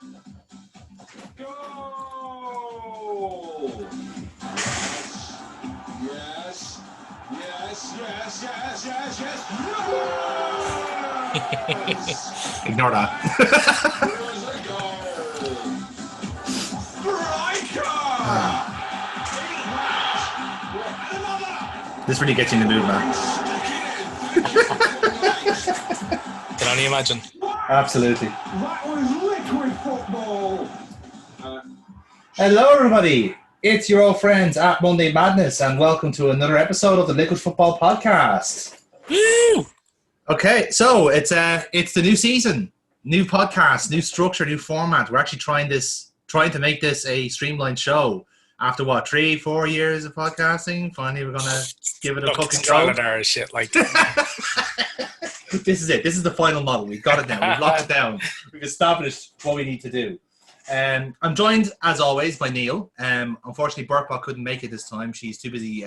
Go! Yes. Yes. Yes. Yes. Yes. Yes. Yes. Ignore that. Here's a goal. Striker. This really gets you in the mood, man. Can only imagine. Absolutely. That was liquid football. Hello, everybody. It's your old friends at Monday Madness, and welcome to another episode of the Liquid Football Podcast. Woo! Okay, so it's the new season, new podcast, new structure, new format. We're actually trying to make this a streamlined show. After what, 3-4 years of podcasting, finally we're gonna give it a fucking go. Or shit like This is it. This is the final model. We've got it now. We've locked it down. We've established what we need to do. I'm joined, as always, by Neil. Unfortunately, Burkbot couldn't make it this time. She's too busy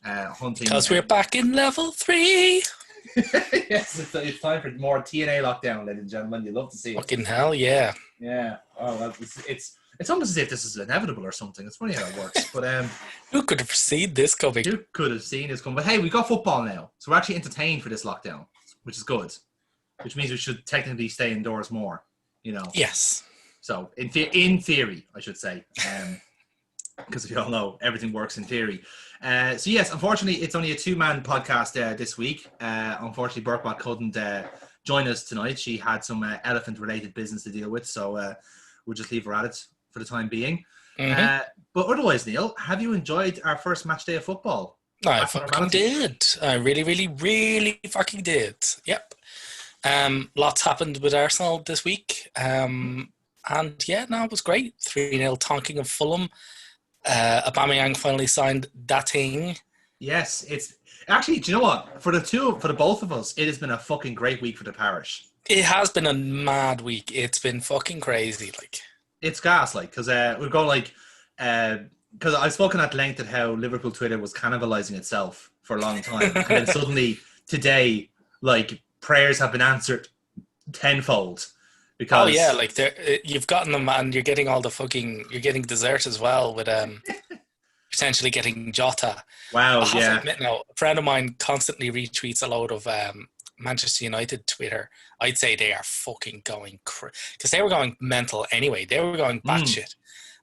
hunting. Because we're back in level 3. Yes, it's time for more TNA lockdown, ladies and gentlemen. You'd love to see it. Fucking hell, yeah. Yeah. Oh, well, it's almost as if this is inevitable or something. It's funny how it works. But who could have seen this coming? who could have seen this coming? But hey, we've got football now, so we're actually entertained for this lockdown, which is good. Which means we should technically stay indoors more. You know. Yes. So in theory, I should say, because if you all know, everything works in theory. So yes, unfortunately, it's only a 2-man podcast this week. Unfortunately, Burkbot couldn't join us tonight. She had some elephant-related business to deal with, so we'll just leave her at it for the time being. Mm-hmm. But otherwise, Neil, have you enjoyed our first match day of football? I fucking did. I really, really, really fucking did. Yep. Lots happened with Arsenal this week. And yeah, no, it was great. 3-0 tonking of Fulham. Aubameyang finally signed that thing. Yes, it's actually. Do you know what? For the both of us, it has been a fucking great week for the parish. It has been a mad week. It's been fucking crazy. Like it's gas, like because we're going like because I've spoken at length at how Liverpool Twitter was cannibalizing itself for a long time, and then suddenly today, like prayers have been answered tenfold. Because like you've gotten them, and you're getting you're getting dessert as well with potentially getting Jota. Wow, I have to admit now, a friend of mine constantly retweets a load of Manchester United Twitter. I'd say they are fucking going because they were going mental anyway. They were going batshit,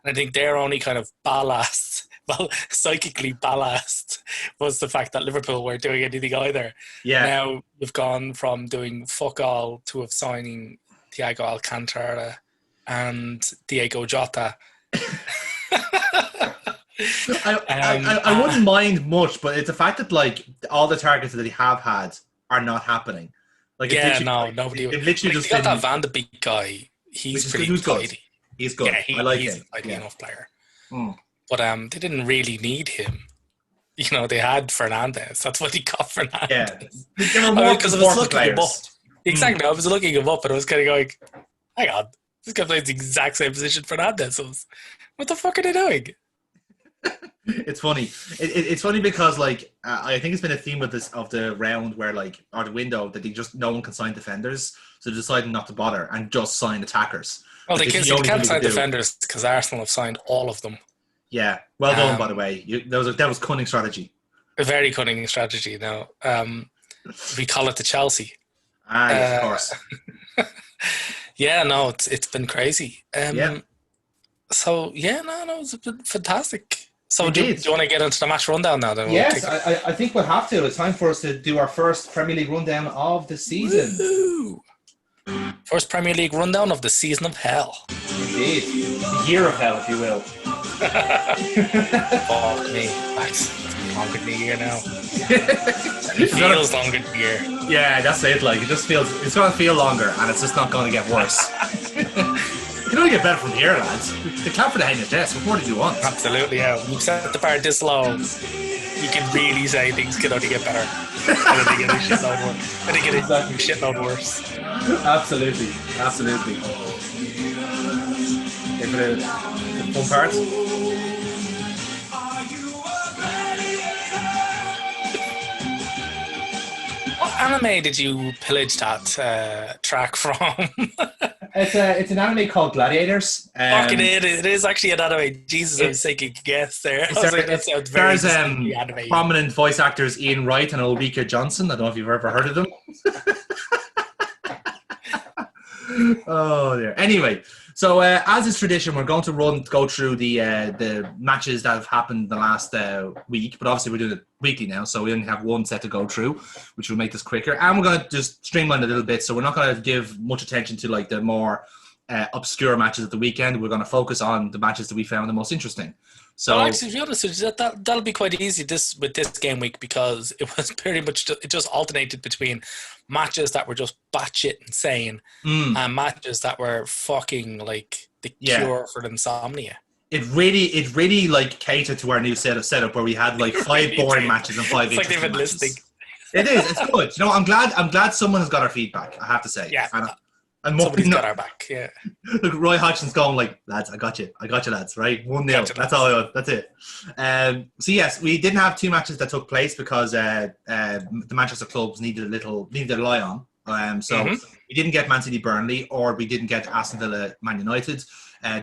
and I think their only kind of ballast, psychically ballast, was the fact that Liverpool weren't doing anything either. Yeah. Now we've gone from doing fuck all to signing Thiago Alcantara and Diego Jota. I wouldn't mind much, but it's the fact that like all the targets that they have had are not happening. Like nobody. It literally just got that Van de Beek guy. He's pretty good. He's good. Yeah, I like he's him. He's enough player. But they didn't really need him. You know, they had Fernandes. That's what he got Fernandes. Yeah, they were more because I was looking him up. players. Exactly. I was looking him up and I was kind of going, hang on, this guy plays the exact same position Fernandes was. What the fuck are they doing? It's funny. It's funny because like I think it's been a theme of the round where like or the window that no one can sign defenders, so they're deciding not to bother and just sign attackers. Well, they can't sign defenders because Arsenal have signed all of them. Yeah, well done by the way. That was cunning strategy. A very cunning strategy. Now we call it the Chelsea. Yes, of course. Yeah, no, it's been crazy. Yeah. So yeah, no, it's been fantastic. So do you want to get into the match rundown now? Then yes, I think we'll have to. It's time for us to do our first Premier League rundown of the season. Woo-hoo. First Premier League rundown of the season of hell. Indeed, the year of hell, if you will. Fuck me, that's longer than a year now. It feels longer than a year. Yeah, that's it. Like it's going to feel longer, and it's just not going to get worse. It can only get better from here, lads. The clap for the NHS. What more did you want? Absolutely, yeah. When you set the bar this low, you can really say things can only get better. And then they get a shitload worse. And they get a shitload worse. Absolutely. Okay, for the fun part. What anime did you pillage that track from? It's an anime called Gladiators. Fucking it is actually an anime. Jesus, I was taking a guess there. I was like, that sounds very distinctly anime. Prominent voice actors Ian Wright and Ulrika Johnson. I don't know if you've ever heard of them. Oh dear. Anyway, so as is tradition, we're going to go through the matches that have happened the last week, but obviously we're doing it weekly now, so we only have one set to go through, which will make this quicker. And we're going to just streamline a little bit, so we're not going to give much attention to like the more obscure matches of the weekend. We're going to focus on the matches that we found the most interesting. So, well, actually, to be honest with you, that'll be quite easy with this game week, because it was pretty much it just alternated between matches that were just batshit insane and matches that were fucking like the cure for insomnia. It really like catered to our new setup where we had like 5 boring matches and 5 interesting like they've been matches. listening. It is. It's good. You know, I'm glad someone has got our feedback. I have to say. Yeah. And somebody's got our back. Yeah. Look, Roy Hodgson's going like, lads, I got you, lads. Right, 1-0. That's all I want. That's it. So yes, we didn't have 2 matches that took place because the Manchester clubs needed to rely on. So we didn't get Man City Burnley, or we didn't get Aston Villa Man United.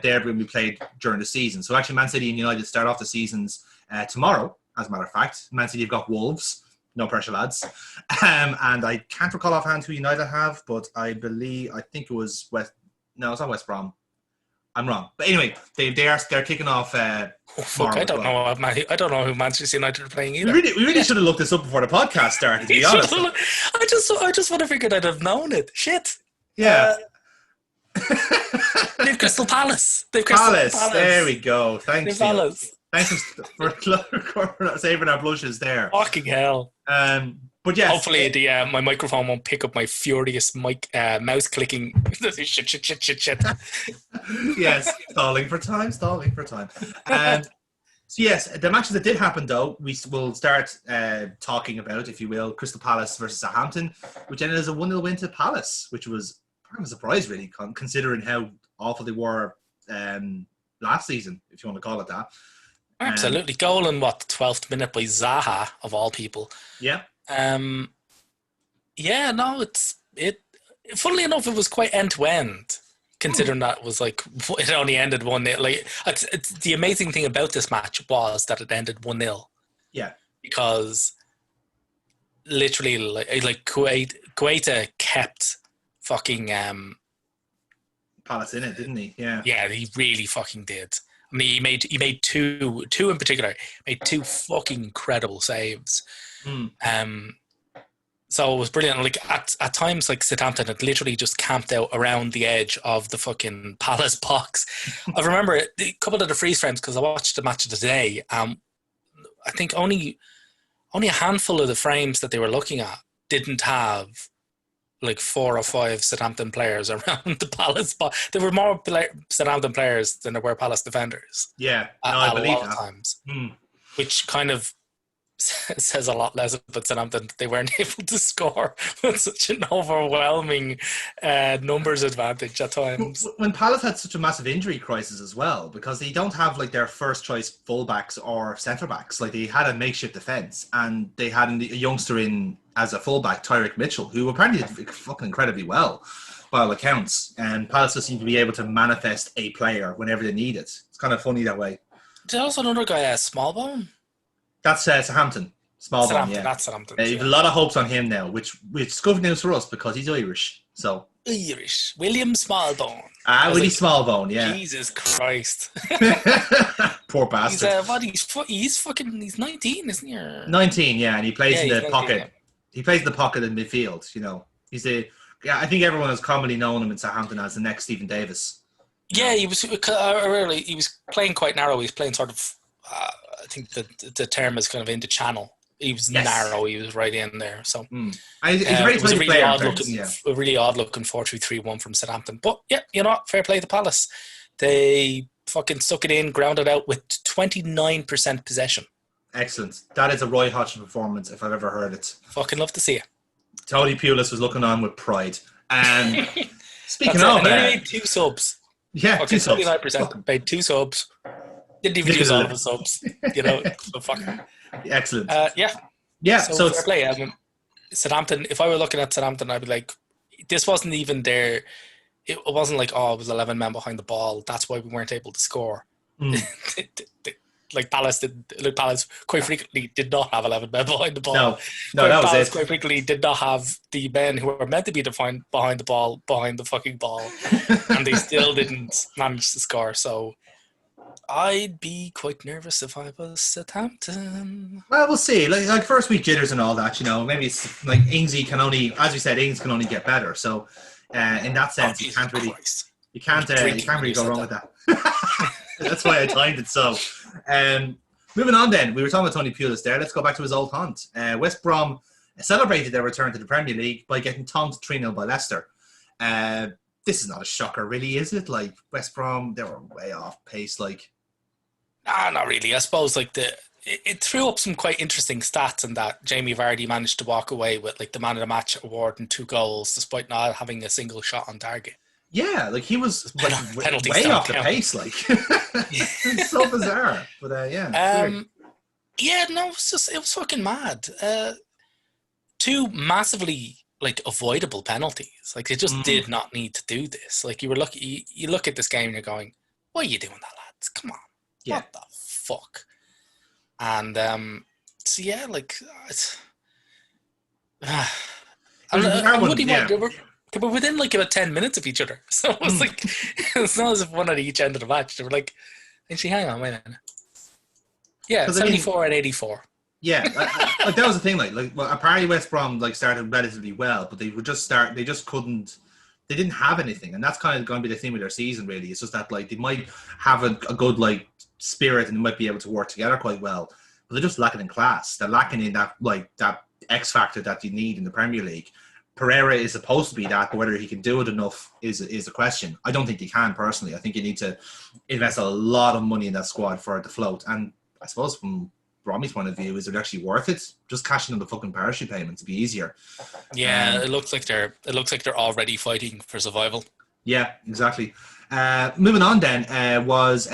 They're going to be played during the season. So actually, Man City and United start off the seasons tomorrow. As a matter of fact, Man City have got Wolves. No pressure, lads. And I can't recall offhand who United have, but I think it was West. No, it's not West Brom. I'm wrong. But anyway, they're kicking off. I don't know who Manchester United are playing either. We really should have looked this up before the podcast started. To be honest, I just would have figured I'd have known it. Shit. Yeah. They've Crystal Palace. Palace. There we go. Thanks. Palace. Thanks for saving our blushes there. Fucking hell. But yes. Hopefully my microphone won't pick up my furious mouse clicking. shit. Yes. Stalling for time. So yes, the matches that did happen though, we will start talking about, if you will, Crystal Palace versus Southampton, which ended as a 1-0 win to Palace, which was part of a surprise really, considering how awful they were last season, if you want to call it that. Absolutely. Goal in the 12th minute by Zaha, of all people. Yeah. Funnily enough, it was quite end to end, considering that was like, it only ended 1-0. Like, it's the amazing thing about this match was that it ended 1-0. Yeah. Because literally, like Guaita kept fucking Palace in it, didn't he? Yeah. Yeah, he really fucking did. I mean, he made two in particular. Made 2 fucking incredible saves. So it was brilliant. Like at times, like Southampton had literally just camped out around the edge of the fucking Palace box. I remember a couple of the freeze frames because I watched the match today. I think only a handful of the frames that they were looking at didn't have like 4 or 5 Southampton players around the Palace box. There were more Southampton players than there were Palace defenders. Yeah, I believe a lot of times, which kind of says a lot less about Southampton. They weren't able to score with such an overwhelming numbers advantage at times. When Palace had such a massive injury crisis as well, because they don't have like their first choice fullbacks or centre backs. Like they had a makeshift defence, and they had a youngster in as a fullback, Tyrick Mitchell, who apparently did fucking incredibly well by all accounts. And Palace just seem to be able to manifest a player whenever they need it. It's kind of funny that way. There's also another guy, Smallbone. That's Southampton. Smallbone, yeah. That's Southampton. You have a lot of hopes on him now, which is good news for us because he's Irish. So Irish. William Smallbone. Willie Smallbone, yeah. Jesus Christ. Poor bastard. He's 19, isn't he? 19, yeah, and he plays in the 19, pocket. yeah. He plays in the pocket in midfield, you know. I think everyone has commonly known him in Southampton as the next Stephen Davis. Yeah, he was playing quite narrow. He was playing sort of, I think the term is kind of into channel. He was narrow. He was right in there. So he's a very it was player. A really odd looking 4-2-3-1 from Southampton. But yeah, you know, fair play to Palace. They fucking stuck it in, grounded out with 29% possession. Excellent. That is a Roy Hodgson performance if I've ever heard it. Fucking love to see it. Tony Pulis was looking on with pride. And speaking of, he made 2 subs. Yeah, 2 subs. 29% paid 2 subs. Didn't even use all of the subs. You know, so fuck. Excellent. Yeah. So fair play. Southampton. If I were looking at Southampton, I'd be like, this wasn't even their it wasn't like, oh, it was 11 men behind the ball. That's why we weren't able to score. Like Palace quite frequently did not have 11 men behind the ball. No, that was Palace it. quite frequently did not have the men who were meant to be behind the fucking ball, and they still didn't manage to score. So I'd be quite nervous if I was Southampton. Well, we'll see. Like first week jitters and all that, maybe it's like Ingsy can only, as you said, Ings can only get better. So in that sense, you can't really go wrong with that. That's why I timed it so. Moving on then, we were talking about Tony Pulis there. Let's go back to his old haunt. West Brom celebrated their return to the Premier League by getting thumped 3-0 by Leicester. This is not a shocker, really, is it? Like, West Brom, they were way off pace, like. Nah, not really. I suppose it threw up some quite interesting stats in that Jamie Vardy managed to walk away with like the man of the match award and 2 goals despite not having a single shot on target. Yeah, like he was like, way off the pace, like. It's so bizarre, but yeah. Yeah, no, it was fucking mad. 2 massively like avoidable penalties. Like they just did not need to do this. Like you look at this game and you're going, "Why are you doing that, lads? Come on, what the fuck?" And so yeah, like they were within like about 10 minutes of each other. So it was like, it's not as if one at each end of the match. They were like, actually, hang on, wait a minute. Yeah, 74 and 84. Yeah, like that was the thing. Like, well, apparently West Brom like started relatively well, but they just couldn't. They didn't have anything, and that's kind of going to be the theme of their season. Really, it's just that like they might have a good like spirit and they might be able to work together quite well, but they're just lacking in class. They're lacking in that X factor that you need in the Premier League. Pereira is supposed to be that, but whether he can do it enough is a question. I don't think he can personally. I think you need to invest a lot of money in that squad for it to float. And I suppose from Bromley's point of view, is it actually worth it? Just cashing in the fucking parachute payments to be easier. Yeah, it looks like they're already fighting for survival. Yeah, exactly. Moving on then was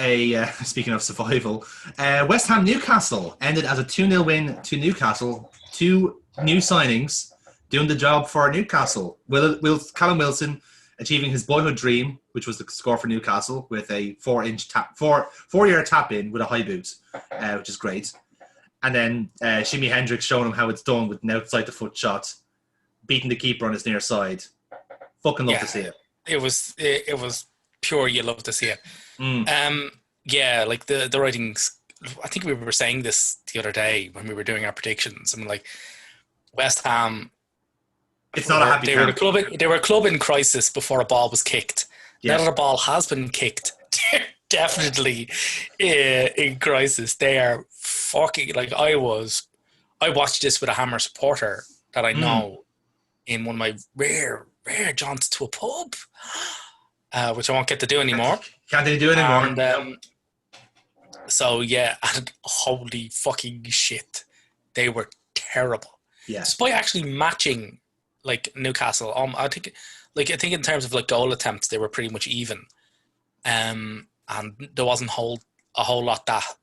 speaking of survival, West Ham Newcastle ended as a 2-0 win to Newcastle. 2 new signings doing the job for Newcastle. Callum Wilson achieving his boyhood dream, which was the score for Newcastle with a 4-yard tap in with a high boot, which is great. And then Jimi Hendrix showing him how it's done with an outside the foot shot, beating the keeper on his near side. Fucking love to see it. It was pure. You love to see it. Yeah, like the writings. I think we were saying this the other day when we were doing our predictions. I mean, like West Ham. It's not a happy camp. They were a club in crisis before a ball was kicked. Yes. Now that a ball has been kicked, they're definitely in crisis. They are fucking like I watched this with a Hammer supporter that I know in one of my rare jaunts to a pub, which I won't get to do anymore. Can't do anymore. And so yeah, and holy fucking shit, they were terrible. Yeah. Despite actually matching like Newcastle, I think in terms of like goal attempts, they were pretty much even, and there wasn't a whole lot that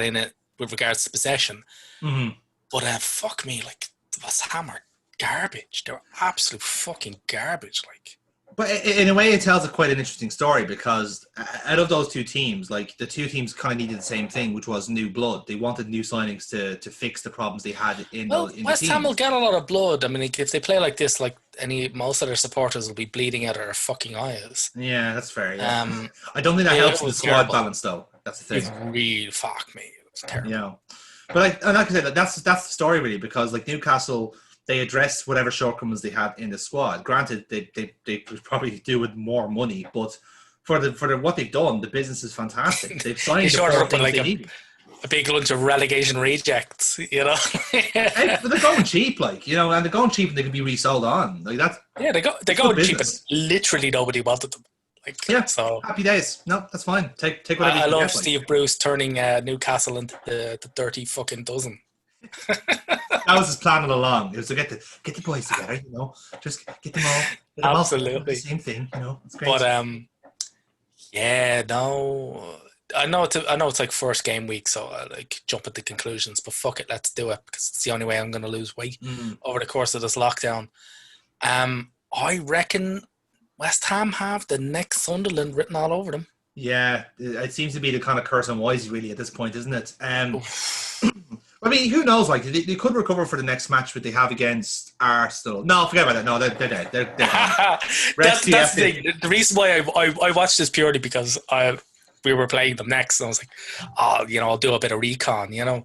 in it with regards to possession. But fuck me, like the West Ham are garbage. They're absolute fucking garbage. Like, but in a way, it tells quite an interesting story because out of those 2 teams, like the 2 teams kind of needed the same thing, which was new blood. They wanted new signings to fix the problems they had in West Ham will get a lot of blood. I mean, if they play like this, like most of their supporters will be bleeding out of their fucking eyes. Yeah, that's fair. Yeah. I don't think that helps with the squad balance, though. That's the thing. It really fuck me. It was terrible. Yeah, but like I said, that's the story really because like Newcastle. They addressed whatever shortcomings they had in the squad. Granted, they could probably do with more money, but for what they've done, the business is fantastic. They've signed the 4 things they need. A big lunch of relegation rejects, you know. But they're going cheap, like and they're going cheap, and they can be resold on. Like that's they're going cheap, and literally nobody wanted them. Like so, happy days. No, that's fine. Take whatever. I love Steve Bruce turning Newcastle into the dirty fucking dozen. That was his plan all along. It was to get the boys together, just get them all. Absolutely, the same thing, It's great. But yeah, no, I know it's like first game week, so I like jump at the conclusions. But fuck it, let's do it because it's the only way I'm going to lose weight over the course of this lockdown. I reckon West Ham have the next Sunderland written all over them. Yeah, it seems to be the kind of curse on Wisey really at this point, isn't it? I mean, who knows? Like, they could recover for the next match that they have against Arsenal. No, forget about that. No, they're dead. They're gone. That's the thing. The reason why I watched this purely because we were playing them next, and I was like, oh, I'll do a bit of recon, And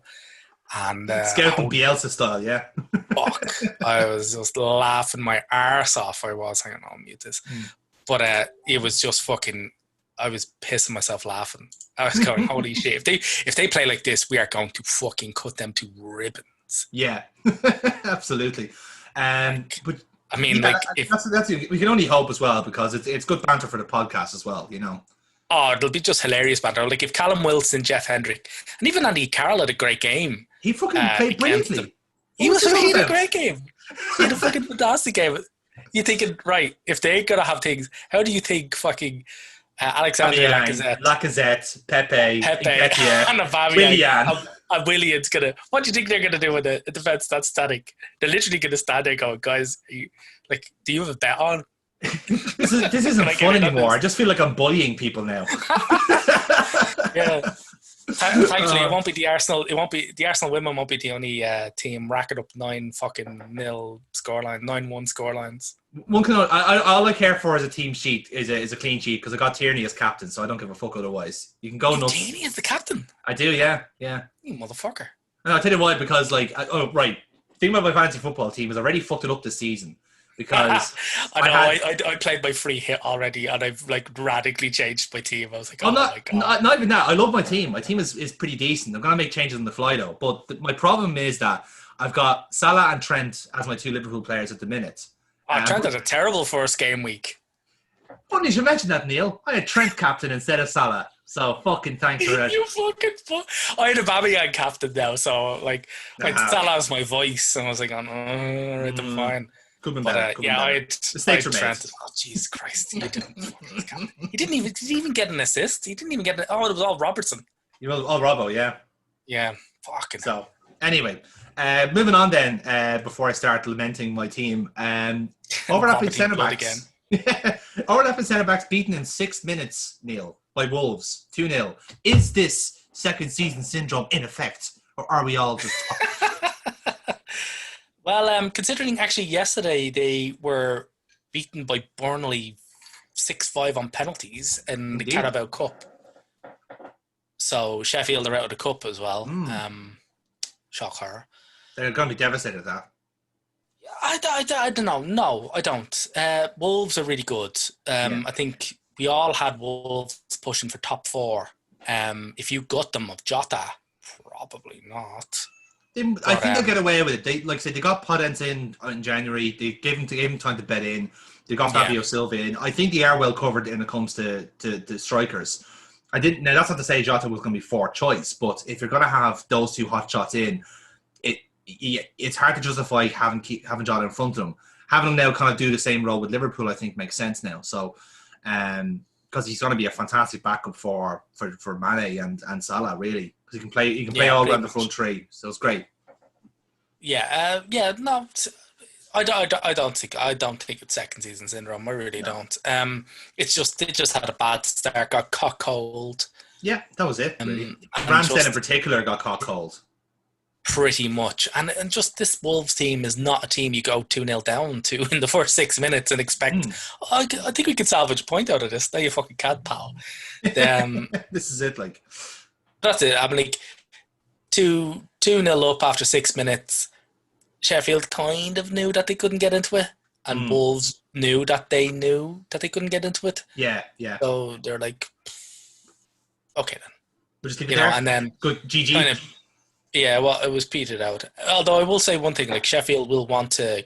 Scout them Bielsa style, yeah. Fuck. I was just laughing my arse off. I was hanging on, mute this. But it was just fucking, I was pissing myself laughing. I was going, holy shit. If they play like this, we are going to fucking cut them to ribbons. Yeah, absolutely. But I mean, that's we can only hope as well, because it's good banter for the podcast as well, Oh, it'll be just hilarious banter. Like if Callum Wilson, Jeff Hendrick, and even Andy Carroll had a great game. He fucking played brilliantly. He had a great game. He had a fucking fantastic game. You're thinking, right, if they're going to have things, how do you think fucking Alexander Lacazette, Pepe, and Willian. And Willian's going to, what do you think they're going to do with the defense that's static? They're literally going to stand there going, guys, do you have a bet on? This isn't fun anymore. I just feel like I'm bullying people now. Yeah. Thankfully, it won't be the Arsenal. It won't be the Arsenal women. Won't be the only team racking up 9-0 scoreline, 9-1 scorelines. One can all I care for as a team sheet is a clean sheet, because I got Tierney as captain, so I don't give a fuck otherwise. You can go nuts. Tierney is the captain. I do, yeah. You motherfucker. And I'll tell you why, because think about my fantasy football team has already fucked it up this season. Because I played my free hit already, and I've radically changed my team. I was like, my god! Not even that. I love my team. My team is pretty decent. I'm gonna make changes on the fly though. But my problem is that I've got Salah and Trent as my two Liverpool players at the minute. Trent had a terrible first game week. Funny you should mention that, Neil. I had Trent captain instead of Salah. So fucking thanks for that. You fucking I had a Damien captain now, so I had Salah as my voice, and I was like, right, I'm fine. Could have been better. I had Trent. Oh, Jesus Christ. He didn't even get an assist. He didn't even get it was all Robertson. All Robbo, yeah. Yeah. Fucking so, anyway, moving on then, before I start lamenting my team. Overlapping centre-backs. Overlapping centre-backs beaten in 6 minutes, Neil, by Wolves, 2-0. Is this second season syndrome in effect, or are we all just... Well, considering actually yesterday they were beaten by Burnley 6-5 on penalties in the Carabao Cup. So Sheffield are out of the cup as well. Shocker. They're going to be devastated at that. I don't know. No, I don't. Wolves are really good. I think we all had Wolves pushing for top 4. If you got them of Jota, probably not. I think they'll get away with it. They, like I said, they got Podence in January. They gave him time to bet in. They got Fabio Silva in. I think they are well covered when it comes to strikers. Now that's not to say Jota was going to be 4th choice, but if you're going to have those two hot shots in, it's hard to justify having Jota in front of them. Having him now kind of do the same role with Liverpool, I think makes sense now. So, because he's going to be a fantastic backup for Mane and Salah, really. He can play all around the front three, so it's great. No, I don't think it's second season syndrome. I really don't. It's just they just had a bad start, got caught cold. Yeah, that was it. Really. Ramsden in particular got caught cold. Pretty much, and just this Wolves team is not a team you go 2-0 down to in the first 6 minutes and expect. I think we can salvage a point out of this. No, you fucking can't, pal. This is it, like. That's it. I'm like 2-0 up after 6 minutes. Sheffield kind of knew that they couldn't get into it, and Wolves knew that they couldn't get into it. Yeah. So they're like, okay then. We'll just keep it there. And then good GG. It was petered out. Although I will say one thing: like Sheffield will want to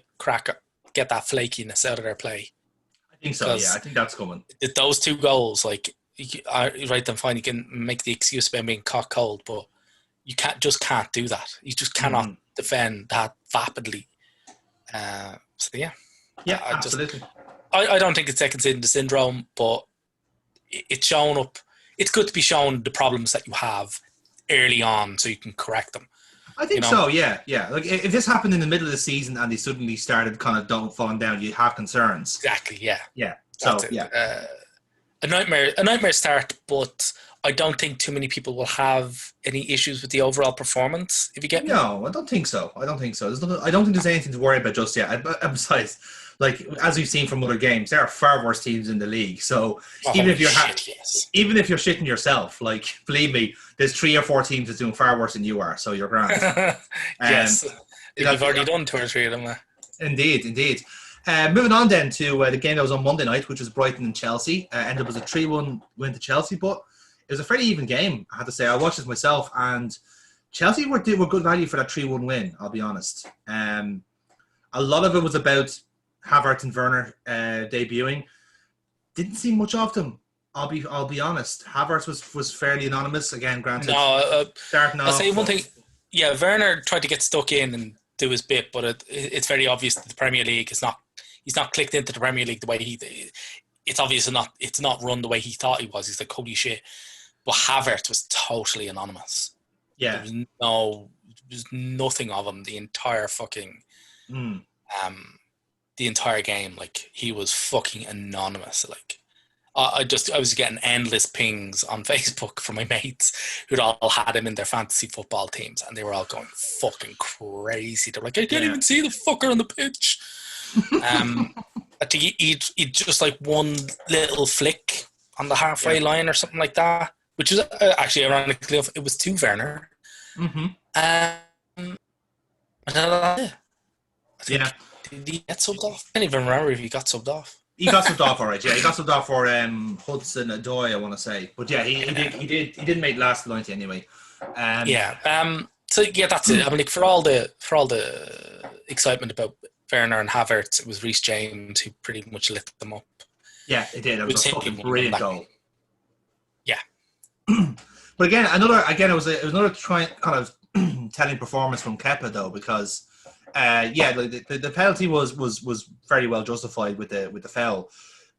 get that flakiness out of their play. I think so. Yeah, I think that's coming. Those 2 goals, like. Right then fine, you can make the excuse about being caught cold, but you can't do that. You just cannot defend that vapidly. Absolutely. I don't think it's second season syndrome, but it's shown up. It's good to be shown the problems that you have early on so you can correct them. I think so. Yeah. Like if this happened in the middle of the season and they suddenly started kind of falling down, you have concerns. Exactly. Yeah. Yeah. So a nightmare start, but I don't think too many people will have any issues with the overall performance. If you get me. No, I don't think so. I don't think there's anything to worry about just yet. And besides, like as we've seen from other games, there are far worse teams in the league. So even if you're shitting yourself, like believe me, there's 3 or 4 teams that's doing far worse than you are. So you're grand. Yes, you've already done 2 or 3 of them. Indeed. Moving on then to the game that was on Monday night, which was Brighton and Chelsea. Ended up as a 3-1 win to Chelsea, but it was a fairly even game, I have to say. I watched this myself, and Chelsea were good value for that 3-1 win, I'll be honest. A lot of it was about Havertz and Werner debuting. Didn't see much of them, I'll be honest. Havertz was fairly anonymous, again, granted. Starting off, I'll say one thing. Yeah, Werner tried to get stuck in and do his bit, but it's very obvious that the Premier League is not. He's not clicked into the Premier League the way it's obvious it's not run the way he thought he was. He's like, holy shit. But Havertz was totally anonymous. Yeah. There's nothing of him the entire fucking the entire game. Like, he was fucking anonymous. Like, I was getting endless pings on Facebook from my mates who'd all had him in their fantasy football teams, and they were all going fucking crazy. They're like, I can't even see the fucker on the pitch. I think he just like one little flick on the halfway line or something like that, which is actually ironically it was to Werner. Did he get subbed off? I can't even remember if he got subbed off. He got subbed off, all right. Yeah, he got subbed off for Hudson Odoi, I want to say. But yeah, he did make last 90 anyway. So yeah, that's it. I mean, like, for all the excitement about Werner and Havertz, it was Reece James who pretty much lit them up. Yeah, it did. It was a fucking brilliant goal. Yeah. But again, it was another kind of telling performance from Kepa though, because the penalty was very well justified with the foul,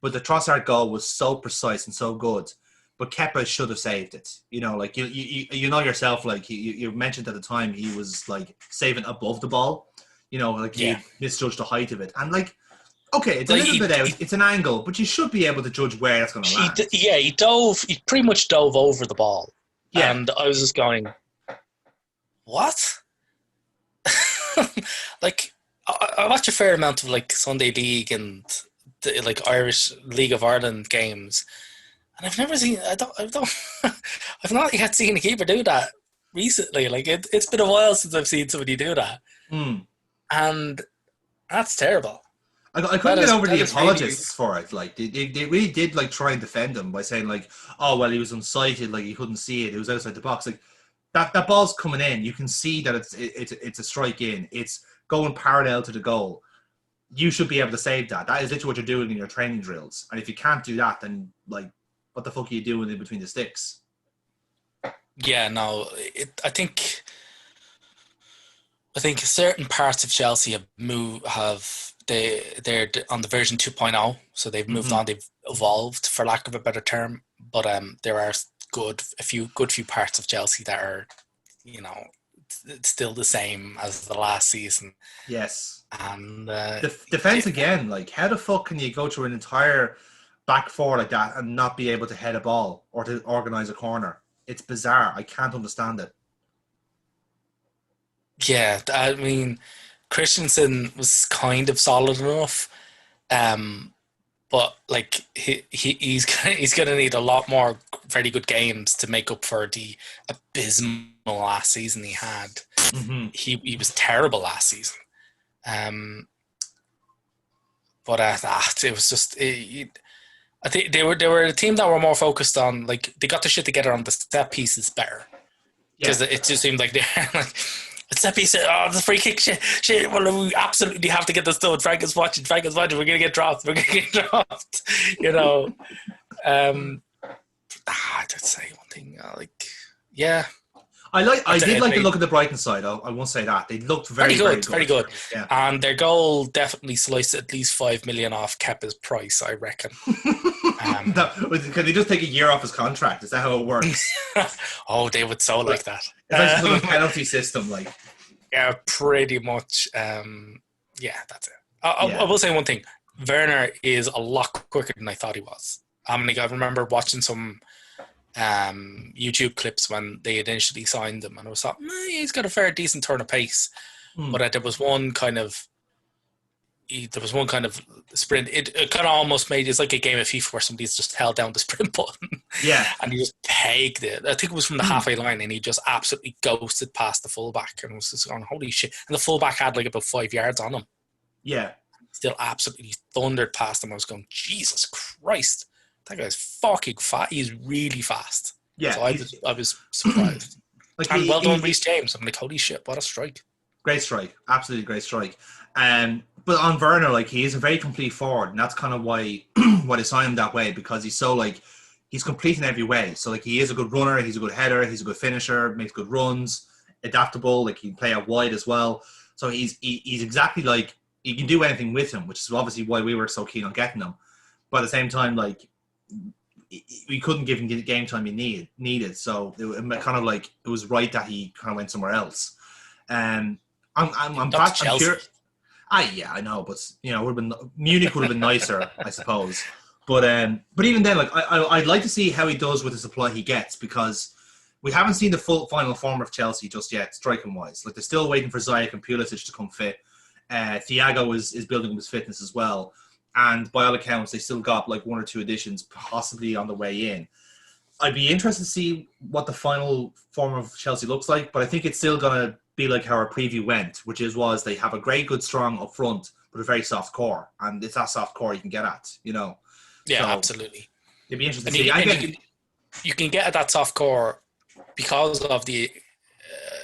but the Trossard goal was so precise and so good. But Kepa should have saved it. You know, like you know yourself, like you mentioned at the time, he was like saving above the ball. You know, like he misjudged the height of it, and like, okay, it's a little bit out, it's an angle, but you should be able to judge where that's going to land. He pretty much dove over the ball, and I was just going, what? Like, I watch a fair amount of like Sunday League and the, like, Irish League of Ireland games, and I've never seen. I've not yet seen a keeper do that recently. Like, it's been a while since I've seen somebody do that. And that's terrible. I couldn't get over the apologists for it. Like they really did like try and defend him by saying like, oh well, he was unsighted, like he couldn't see it. It was outside the box. Like that ball's coming in. You can see that it's a strike in. It's going parallel to the goal. You should be able to save that. That is literally what you're doing in your training drills. And if you can't do that, then like, what the fuck are you doing in between the sticks? Yeah, no. I think certain parts of Chelsea they're on the version 2.0, so they've moved on, they've evolved, for lack of a better term. But there are a few parts of Chelsea that are, you know, still the same as the last season. Yes. And defense again, like, how the fuck can you go through an entire back four like that and not be able to head a ball or to organise a corner? It's bizarre. I can't understand it. Yeah, I mean, Christensen was kind of solid enough, but like he's going to need a lot more very good games to make up for the abysmal last season he had. He was terrible last season, but it was just. I think they were a team that were more focused on, like, they got their shit together on the set pieces better, because it just seemed like they're like. It's that piece of, the free kick shit. Well, we absolutely have to get this done. Frank is watching. We're going to get dropped. You know. I'd say one thing. I did like the look at the Brighton side. I won't say that. They looked very good. Yeah. And their goal definitely sliced at least 5 million off Kepa's price, I reckon. Can they just take a year off his contract? Is that how it works? Oh, they would so like that. It's like some penalty system. Like, Yeah, pretty much. That's it. I will say one thing. Werner is a lot quicker than I thought he was. I remember watching some YouTube clips when they initially signed him, and I was thought, he's got a fair decent turn of pace. But there was one kind of sprint. It kind of almost made it's like a game of FIFA where somebody's just held down the sprint button. Yeah, and he just pegged it. I think it was from the halfway line, and he just absolutely ghosted past the fullback, and was just going, holy shit! And the fullback had like about 5 yards on him. Yeah. Still absolutely thundered past him. I was going, Jesus Christ, that guy's fucking fast. He's really fast. Yeah, so I was surprised. And well done, Reece James. I'm like, holy shit, what a strike! Great strike, absolutely great strike. But on Werner, like, he is a very complete forward, and that's kind of why I signed him that way, because he's so like he's complete in every way. So like he is a good runner, he's a good header, he's a good finisher, makes good runs, adaptable. Like he can play out wide as well. So he's exactly like. You can do anything with him, which is obviously why we were so keen on getting him. But at the same time, like, we couldn't give him the game time he needed. So it kind of like it was right that he kind of went somewhere else. I'm sure. Yeah, I know, but Munich would have been nicer, I suppose. But even then, like, I'd like to see how he does with the supply he gets, because we haven't seen the full final form of Chelsea just yet, striking wise. Like, they're still waiting for Ziyech and Pulisic to come fit. Thiago is building up his fitness as well, and by all accounts they still got like 1 or 2 additions possibly on the way in. I'd be interested to see what the final form of Chelsea looks like, but I think it's still going to be like how our preview went, which was they have a great, good, strong up front, but a very soft core, and it's that soft core you can get at, Yeah, so absolutely. It'd be interesting to see. You can get at that soft core because of the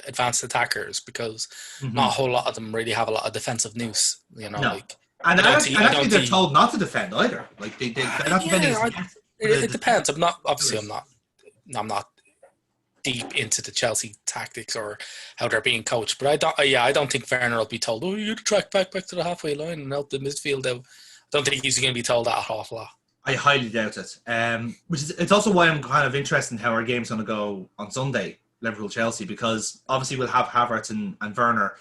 advanced attackers, because not a whole lot of them really have a lot of defensive nous, No. Like, and actually they're told not to defend either. Like they're not defending. It depends. I'm not deep into the Chelsea tactics or how they're being coached, but I don't think Werner will be told, you need to track back to the halfway line and help the midfield out. I don't think he's going to be told that an awful lot. I highly doubt it. It's also why I'm kind of interested in how our game's going to go on Sunday, Liverpool-Chelsea, because obviously we'll have Havertz and Werner.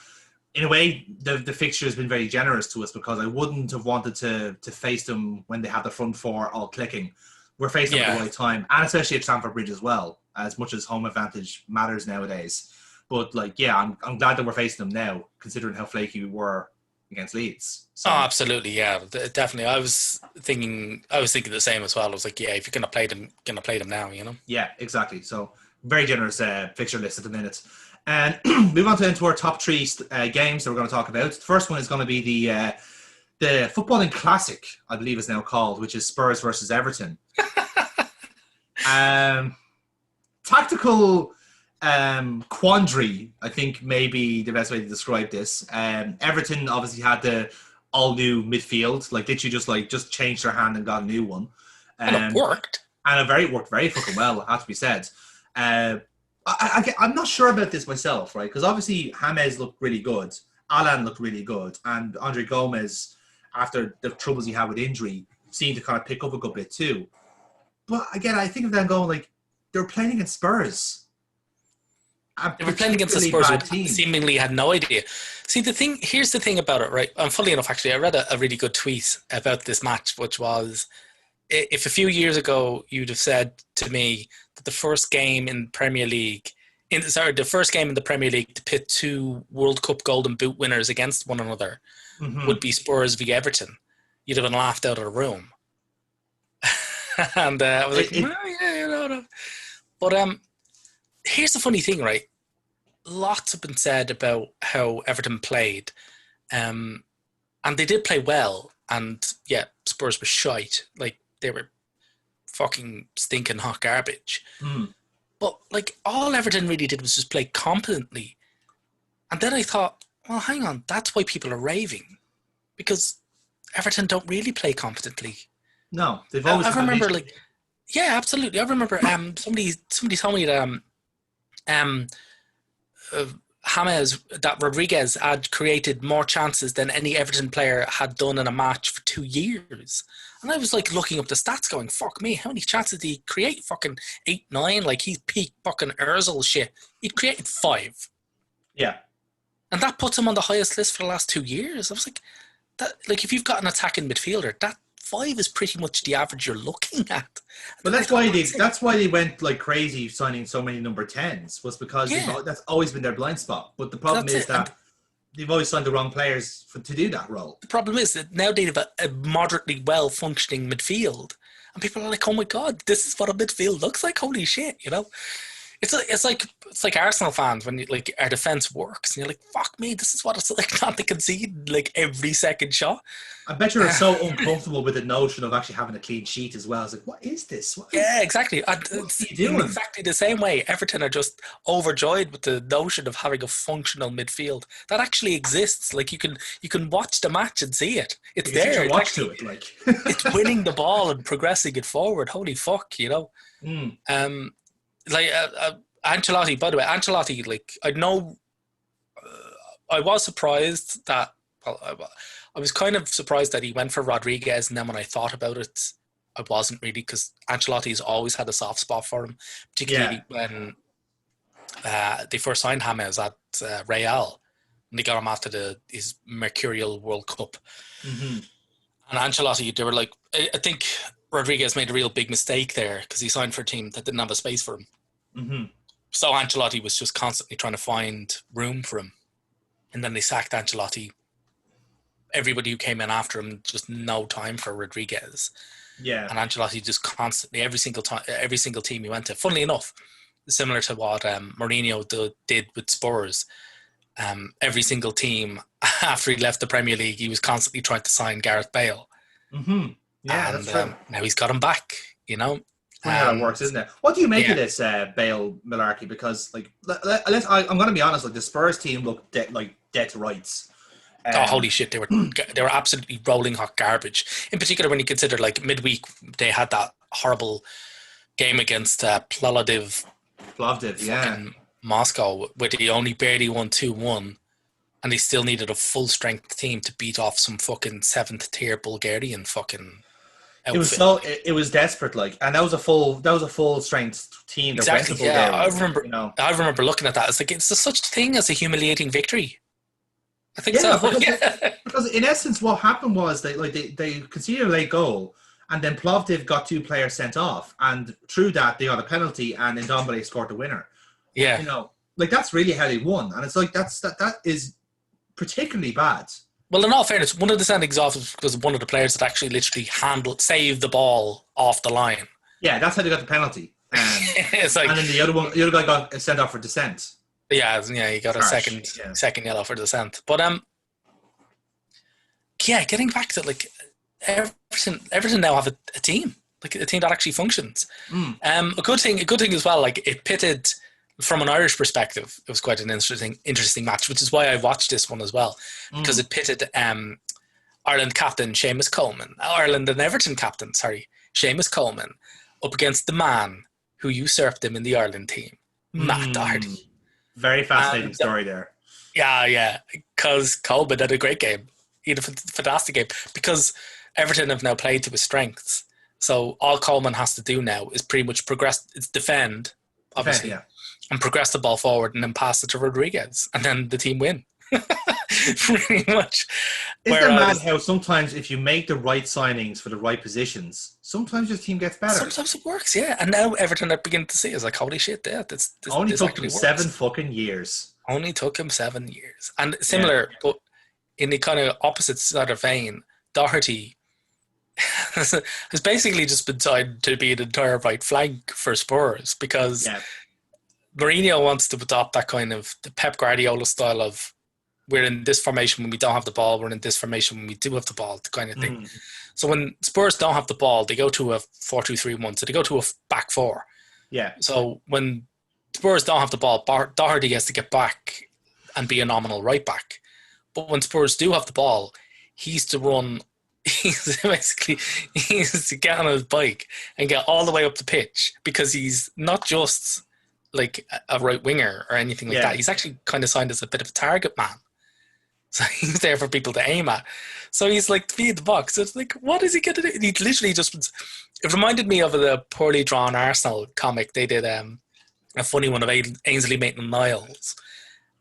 In a way, the fixture has been very generous to us, because I wouldn't have wanted to face them when they have the front four all clicking. We're facing them at the right time, and especially at Stamford Bridge as well, as much as home advantage matters nowadays. But like, yeah, I'm glad that we're facing them now, considering how flaky we were against Leeds. So. Oh, absolutely, yeah, definitely. I was thinking the same as well. I was like, yeah, if you're gonna play them now, Yeah, exactly. So very generous fixture list at the minute. And move on into our top 3 games that we're going to talk about. The first one is going to be the footballing classic, I believe is now called, which is Spurs versus Everton. Tactical quandary, I think, may be the best way to describe this. Everton obviously had the all-new midfield. Like, did you just change their hand and got a new one? And it worked. And it worked very fucking well, it has to be said. I'm not sure about this myself, right? Because obviously James looked really good, Alan looked really good, and Andre Gomez, after the troubles he had with injury, seemed to kind of pick up a good bit too. But again, I think of them going like they're playing against Spurs. They were playing against the Spurs who seemingly had no idea. See, here's the thing about it, right? And funnily enough, actually, I read a really good tweet about this match, which was, if a few years ago you'd have said to me that the first game in the Premier League to pit 2 World Cup Golden Boot winners against one another would be Spurs v Everton, you'd have been laughed out of the room. And I was like, no. But here's the funny thing, right? Lots have been said about how Everton played, and they did play well. And yeah, Spurs were shite. Like, they were fucking stinking hot garbage. But like, all Everton really did was just play competently. And then I thought, well, hang on, that's why people are raving, because Everton don't really play competently. No, they've always. I remember, like, yeah, absolutely. I remember somebody told me that that Rodriguez had created more chances than any Everton player had done in a match for 2 years. And I was like looking up the stats going, fuck me, how many chances did he create? Fucking 8, 9, like he's peak fucking Ozil shit. He'd created 5. Yeah. And that puts him on the highest list for the last 2 years. I was like, if you've got an attacking midfielder, that 5 is pretty much the average you're looking at. But that's why they went like crazy signing so many number 10s, was because that's always been their blind spot. But the problem is that they've always signed the wrong players to do that role. The problem is that now they have a moderately well-functioning midfield. And people are like, oh my God, this is what a midfield looks like? Holy shit, you know? It's like Arsenal fans when our defense works and you're like, fuck me, this is what it's like not to concede like every second shot. I bet you're so uncomfortable with the notion of actually having a clean sheet as well. It's like, what is this? Exactly. What are you doing? Exactly the same way. Everton are just overjoyed with the notion of having a functional midfield that actually exists. Like you can watch the match and see it. It's there. It's winning the ball and progressing it forward. Holy fuck, you know. Ancelotti, by the way, I was surprised that, I was kind of surprised that he went for Rodriguez, and then when I thought about it, I wasn't really, because Ancelotti's always had a soft spot for him, particularly when they first signed James at Real, and they got him after his Mercurial World Cup. Mm-hmm. And Ancelotti, they were like, I think Rodriguez made a real big mistake there because he signed for a team that didn't have a space for him. Mm-hmm. So Ancelotti was just constantly trying to find room for him. And then they sacked Ancelotti. Everybody who came in after him, just no time for Rodriguez. Yeah. And Ancelotti just constantly, every single team he went to, funnily enough, similar to what Mourinho did with Spurs, every single team, after he left the Premier League, he was constantly trying to sign Gareth Bale. Mm-hmm. Yeah, and, that's true. Now he's got him back, you know. How that works, isn't it? What do you make of this Bale malarkey? Because, like, I'm going to be honest. Like, the Spurs team looked dead to rights. Holy shit! They were absolutely rolling hot garbage. In particular, when you consider like midweek, they had that horrible game against Plovdiv, Moscow, where they only barely won 2-1, and they still needed a full strength team to beat off some fucking 7th tier Bulgarian fucking. Outfit. It was desperate, like, and that was a full strength team. Exactly. Yeah, I remember. You know? I remember looking at that. It's like it's such a thing as a humiliating victory. I think so. Because in essence, what happened was they conceded a late goal, and then Plovdiv got 2 players sent off, and through that they got a penalty, and then Ndombele scored the winner. Yeah, you know, like that's really how they won, and it's like that is particularly bad. Well, in all fairness, one of the sendings off was one of the players that actually literally saved the ball off the line. Yeah, that's how they got the penalty. It's like, and then the other guy got sent off for dissent. Yeah, he got a second yellow for dissent. But getting back to like Everton now have a team, like a team that actually functions. A good thing as well. Like it pitted. From an Irish perspective, it was quite an interesting match, which is why I watched this one as well, because it pitted Ireland captain Seamus Coleman, Ireland and Everton captain, Seamus Coleman, up against the man who usurped him in the Ireland team, Matt Doherty. Very fascinating story there. Yeah, because Coleman had a great game. He had a fantastic game, because Everton have now played to his strengths. So all Coleman has to do now is pretty much progress, defend, obviously. And progress the ball forward and then pass it to Rodriguez. And then the team win. Pretty much. Isn't it mad how sometimes if you make the right signings for the right positions, sometimes your team gets better? Sometimes it works, yeah. And now Everton are beginning to see it. It's like, holy shit, this only took him 7 fucking years. Only took him 7 years. And similar, but in the kind of opposite side of vein, Doherty has basically just been signed to be an entire right flank for Spurs, because Mourinho wants to adopt that kind of the Pep Guardiola style of, we're in this formation when we don't have the ball, we're in this formation when we do have the ball, the kind of thing. So when Spurs don't have the ball, they go to a 4-2-3-1, so they go to a back 4. Yeah. So when Spurs don't have the ball, Doherty has to get back and be a nominal right back. But when Spurs do have the ball, he's to get on his bike and get all the way up the pitch, because he's not just like a right winger or anything like that. He's actually kind of signed as a bit of a target man. So he's there for people to aim at. So he's like to be in the box. So it's like, what is he going to do? He literally just, it reminded me of the poorly drawn Arsenal comic. They did a funny one of Ainsley Maitland-Niles.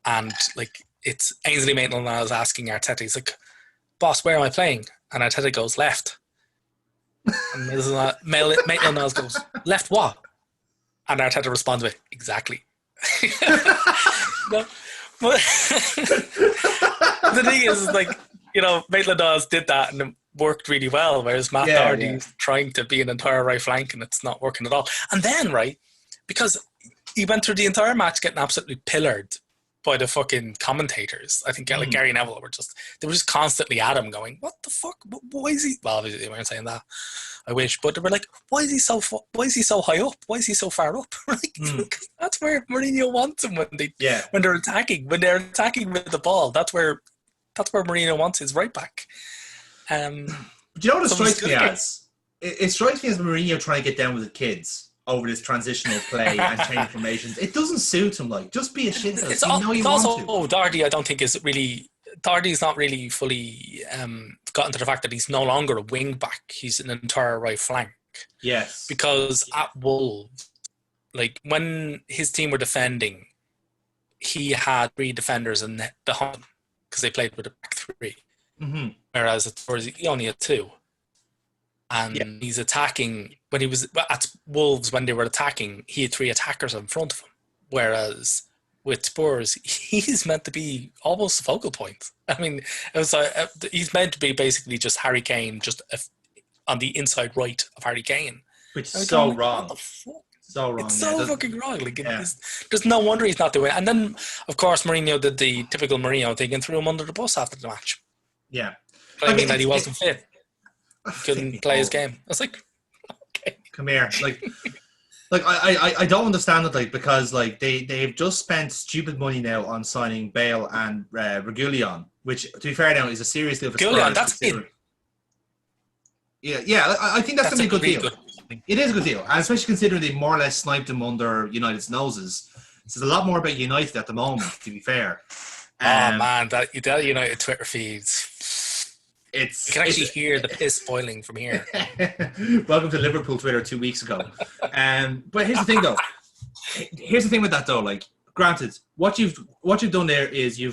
And like it's Ainsley Maitland-Niles asking Arteta, he's like, boss, where am I playing? And Arteta goes, left. And Maitland-Niles goes, left what? And Arteta responds with, exactly. No, but the thing is, like, you know, Maitland-Niles did that and it worked really well, whereas Matt Doherty's trying to be an entire right flank and it's not working at all. And then, right, because he went through the entire match getting absolutely pillared by the fucking commentators. I think like Gary and Neville were just constantly at him going, what the fuck? Why is he? Well, obviously they weren't saying that. I wish, but they were like, why is he so high up? Why is he so far up? Like, that's where Mourinho wants him when they're attacking. When they're attacking with the ball, that's where Mourinho wants his right back. Do you know what it strikes me as? It strikes me as Mourinho trying to get down with the kids over this transitional play and change formations. It doesn't suit him. Like, just be a shit house. Doherty, I don't think is really. Doherty's not really fully gotten to the fact that he's no longer a wing back. He's an entire right flank. Yes. Because at Wolves, like when his team were defending, he had 3 defenders in behind him because they played with a back 3. Mm-hmm. Whereas at Spurs, he only had 2. And he's attacking, when he was at Wolves, when they were attacking, he had 3 attackers in front of him. Whereas with Spurs, he's meant to be almost a focal point. I mean, it was he's meant to be basically just Harry Kane, just on the inside right of Harry Kane. Which is so wrong. What the fuck? So wrong. It's so fucking wrong. Like, there's no wonder he's not doing it. And then, of course, Mourinho did the typical Mourinho thing and threw him under the bus after the match. Yeah. Claiming that he wasn't fit. He couldn't play his game. I was like, okay. Come here. Like I don't understand it, like, because like they've just spent stupid money now on signing Bale and Reguilon, which, to be fair now, is a serious deal for Spurs. That's it. Yeah, I think that's going to be a good deal. It is a good deal, and especially considering they more or less sniped him under United's noses. This is a lot more about United at the moment, to be fair. Man, that United Twitter feeds. You can actually hear the piss boiling from here. Welcome to Liverpool Twitter 2 weeks ago. But here's the thing, though. Here's the thing with that, though. Like, granted, what you've done there is you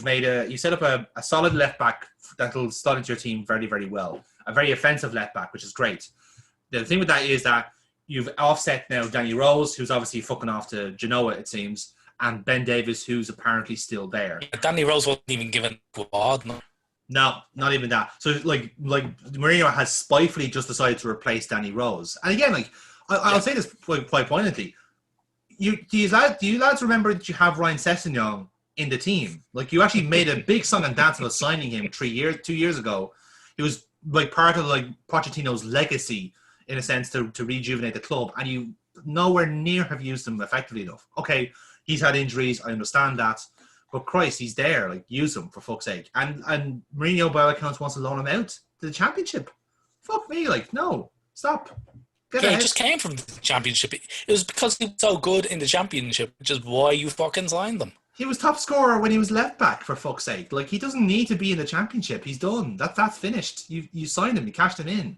set up a solid left back that'll slot into your team very, very well. A very offensive left back, which is great. The thing with that is that you've offset now Danny Rose, who's obviously fucking off to Genoa, it seems, and Ben Davies, who's apparently still there. Yeah, Danny Rose wasn't even given a quad, no. No, not even that. So, like Mourinho has spitefully just decided to replace Danny Rose. And again, like, I'll say this quite poignantly. Do you lads remember that you have Ryan Sessegnon in the team? Like, you actually made a big song and dance about signing him 2 years ago. He was like part of like Pochettino's legacy in a sense to rejuvenate the club, and you nowhere near have used him effectively enough. Okay, he's had injuries, I understand that. But Christ, he's there. Like, use him for fuck's sake. And Mourinho, by all accounts, wants to loan him out to the Championship. Fuck me, like, no, stop. He just came from the Championship. It was because he was so good in the Championship, which is why you fucking signed them. He was top scorer when he was left back, for fuck's sake. Like, he doesn't need to be in the Championship. He's done. That's finished. You signed him. You cashed him in.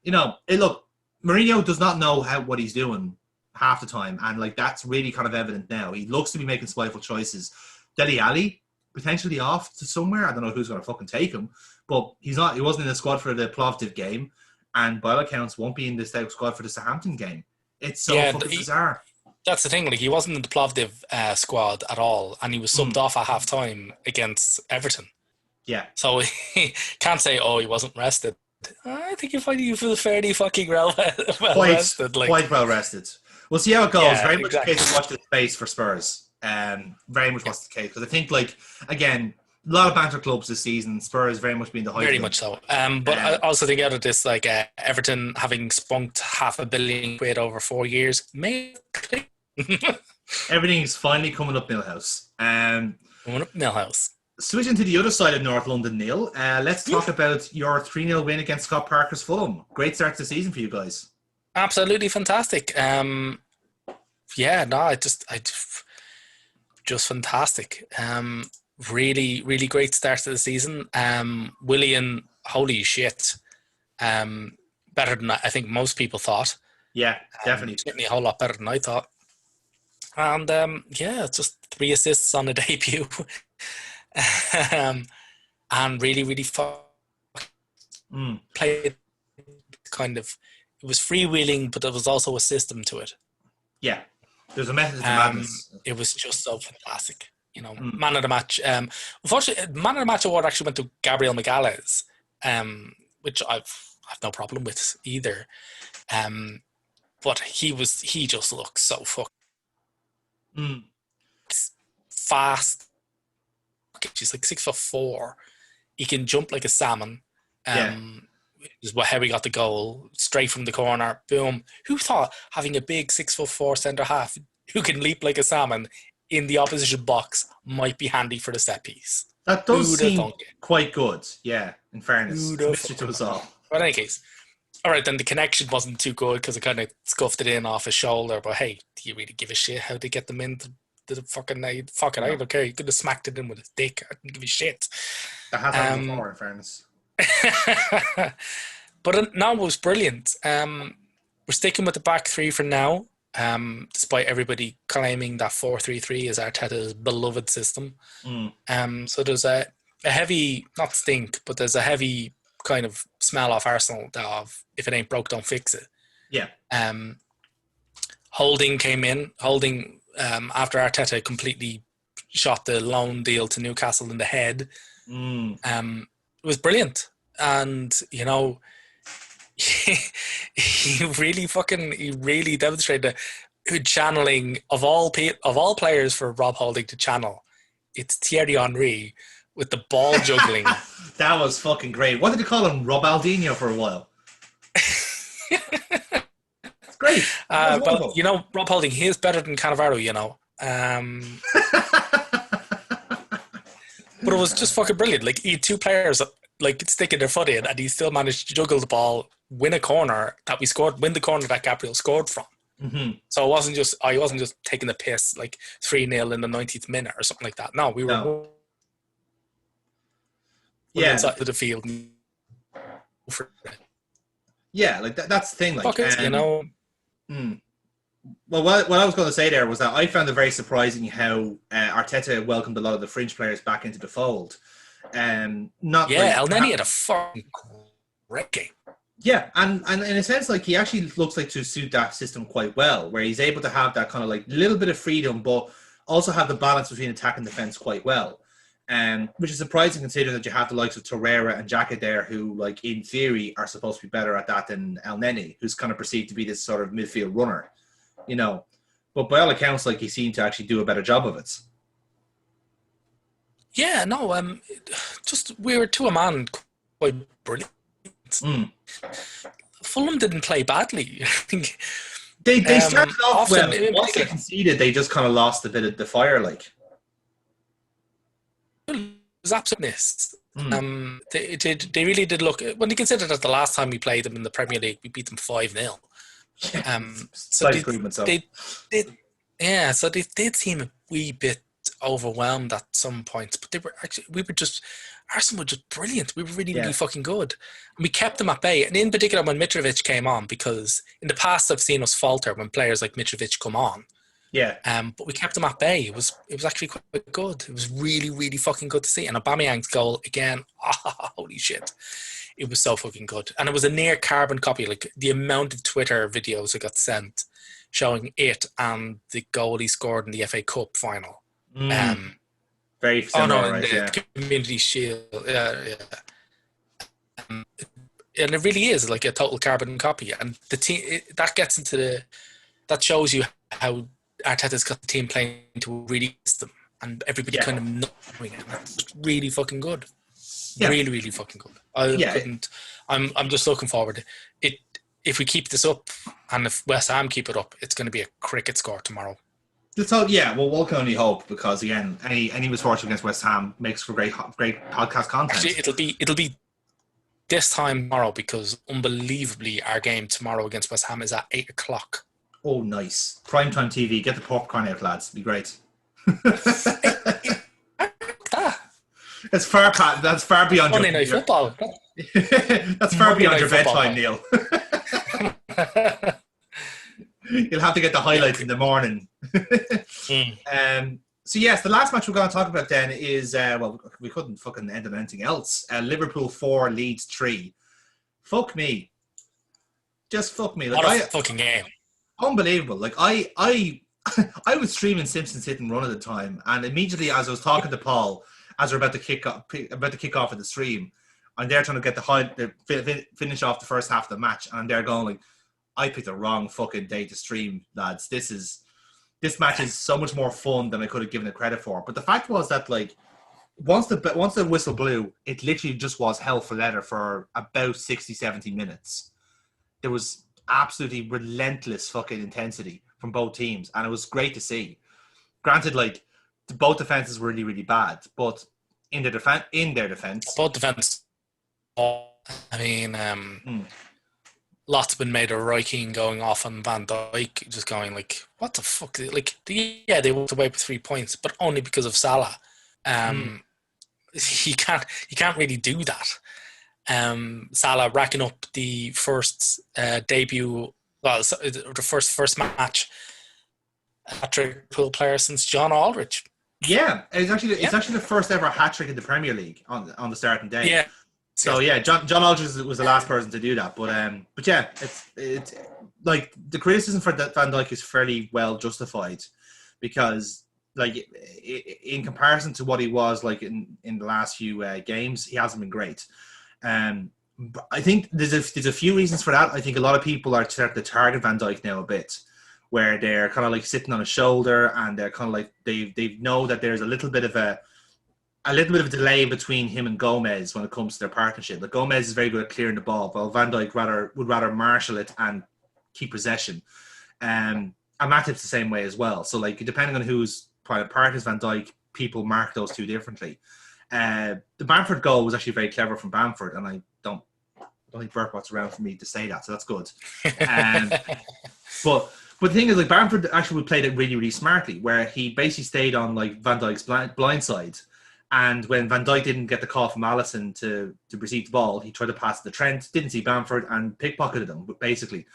You know, look, Mourinho does not know what he's doing half the time, and like that's really kind of evident now. He looks to be making spiteful choices. Dele Alli potentially off to somewhere. I don't know who's going to fucking take him, but he's not. He wasn't in the squad for the Plovdiv game, and by all accounts won't be in the squad for the Southampton game. It's so fucking bizarre. That's the thing. Like, he wasn't in the Plovdiv squad at all, and he was subbed off at half time against Everton. Yeah. So he can't say, "Oh, he wasn't rested." I think you feel fairly fucking well rested. Like, quite well rested. We'll see how it goes. Yeah, very much the case to watch this space for Spurs. Very much was the case, because I think, like, again, a lot of banter clubs this season. Spurs very much being the height. Very much so. But I also think out of this, like, Everton having spunked £500 million over 4 years, everything's finally coming up Millhouse. Coming up Millhouse. Switching to the other side of North London, Neil. Let's talk about your 3-0 win against Scott Parker's Fulham. Great start to the season for you guys. Absolutely fantastic. Just fantastic. Really, really great start to the season. Willian, holy shit. Better than I think most people thought. Yeah, definitely. Certainly a whole lot better than I thought. And just 3 assists on a debut. and really, really played kind of. It was freewheeling, but there was also a system to it. Yeah, there's a method to madness. It was just so fantastic. Man of the match. Unfortunately, man of the match award actually went to Gabriel Magalhaes, which I've no problem with either. But he just looks so fucking fast. He's like 6'4". He can jump like a salmon. Is how he got the goal, straight from the corner. Boom. Who thought having a big 6'4" centre half who can leap like a salmon in the opposition box might be handy for the set piece? That does seem quite good. Yeah, in fairness. Mystery to us all. But in any case, all right, then the connection wasn't too good because it kind of scuffed it in off his shoulder. But hey, do you really give a shit how they get them into the fucking night? Fuck it, I don't care. He could have smacked it in with his dick. I didn't give a shit. That has happened before, in fairness. But no, it was brilliant. We're sticking with the back three for now, despite everybody claiming that 4-3-3 is Arteta's beloved system. So there's a heavy, not stink, but there's a heavy kind of smell off Arsenal of if it ain't broke, don't fix it. Yeah. Holding came in. Holding after Arteta completely shot the loan deal to Newcastle in the head. It was brilliant, and he really demonstrated the channeling of all players for Rob Holding to channel. It's Thierry Henry with the ball juggling. That was fucking great. What did you call him? Robaldinho for a while. It's great. But Rob Holding, he is better than Cannavaro. But it was just fucking brilliant. Like, he had two players like sticking their foot in, and he still managed to juggle the ball, win a corner that we scored, win the corner that Gabriel scored from. So it wasn't just he wasn't just taking the piss like 3-0 in the 90th minute or something like that. No, we were inside of the field. Yeah, like that's the thing. Like, fuck it, Well, what I was going to say there was that I found it very surprising how Arteta welcomed a lot of the fringe players back into the fold. El Neni had a fucking great game. Yeah, and in a sense, like, he actually looks like to suit that system quite well, where he's able to have that kind of like little bit of freedom, but also have the balance between attack and defense quite well. Which is surprising considering that you have the likes of Torreira and Xhaka there, who, like, in theory, are supposed to be better at that than El Neni, who's kind of perceived to be this sort of midfield runner. But by all accounts, like, he seemed to actually do a better job of it. Yeah, no, just we were to a man quite brilliant. Fulham didn't play badly. I think they started off well. Once they conceded, they just kind of lost a bit of the fire. Like, it was absoluteness. They really did look, when they considered that the last time we played them in the Premier League, we beat them 5-0. So they did seem a wee bit overwhelmed at some points, but Arsenal were just brilliant. We were really, really fucking good. And we kept them at bay. And in particular, when Mitrovic came on, because in the past I've seen us falter when players like Mitrovic come on. Yeah. But we kept them at bay. It was actually quite good. It was really, really fucking good to see. And Aubameyang's goal, again, holy shit. It was so fucking good. And it was a near carbon copy. Like, the amount of Twitter videos that got sent showing it and the goal he scored in the FA Cup final. Very similar, the Community Shield. Yeah. And it really is like a total carbon copy. And the team, that shows you how Arteta's got the team playing to a really system, and everybody kind of knowing it. That's really fucking good. Yeah. Really, really fucking good. I'm just looking forward. If we keep this up, and if West Ham keep it up, it's going to be a cricket score tomorrow. Well, we can only hope, because again, any misfortune against West Ham makes for great podcast content. Actually, it'll be this time tomorrow, because unbelievably our game tomorrow against West Ham is at 8:00. Oh, nice! Primetime TV. Get the popcorn out, lads. It'll be great. That's far beyond Monday Night Football. That's far beyond your bedtime, Neil. You'll have to get the highlights in the morning. So yes, the last match we're going to talk about then is well, we couldn't fucking end on anything else. Liverpool 4, Leeds 3. Fuck me, just fuck me. Like, What a fucking game! Unbelievable. Like I I was streaming Simpsons Hit and Run at the time, and immediately as I was talking to Paul, as we're about to kick off at the stream, and they're trying to get the finish off the first half of the match, and they're going like, I picked the wrong fucking day to stream, lads. This match is so much more fun than I could have given it credit for. But the fact was that, like, once the whistle blew, it literally just was hell for leather for about 60, 70 minutes. There was absolutely relentless fucking intensity from both teams, and it was great to see. Granted, like, both defenses were really, really bad, but in their defense, both defense. I mean, lots have been made of Roy Keane going off on Van Dijk, just going like, what the fuck? Like, they walked away with 3 points, but only because of Salah. He can't really do that. Salah racking up the first debut, well, the first match hat-trick pool player since John Aldridge. Yeah, it's actually the first ever hat-trick in the Premier League on the starting day. Yeah. So yeah, John Aldridge was the last person to do that, but yeah, it's like the criticism for Van Dijk is fairly well justified, because like in comparison to what he was like in the last few games, he hasn't been great. But I think there's a few reasons for that. I think a lot of people are starting to target Van Dijk now a bit, where they're kind of like sitting on his shoulder, and they're kind of like they know that there's a little bit of a delay between him and Gomez when it comes to their partnership. Like, Gomez is very good at clearing the ball, while Van Dijk would rather marshal it and keep possession. And Matip's the same way as well. So, like, depending on whose part is Van Dijk, people mark those two differently. The Bamford goal was actually very clever from Bamford, and I don't think Burkwatt's around for me to say that, so that's good. But the thing is, like, Bamford actually played it really, really smartly, where he basically stayed on like Van Dijk's blind side. And when Van Dijk didn't get the call from Alisson to receive the ball, he tried to pass to Trent, didn't see Bamford, and pickpocketed him, basically.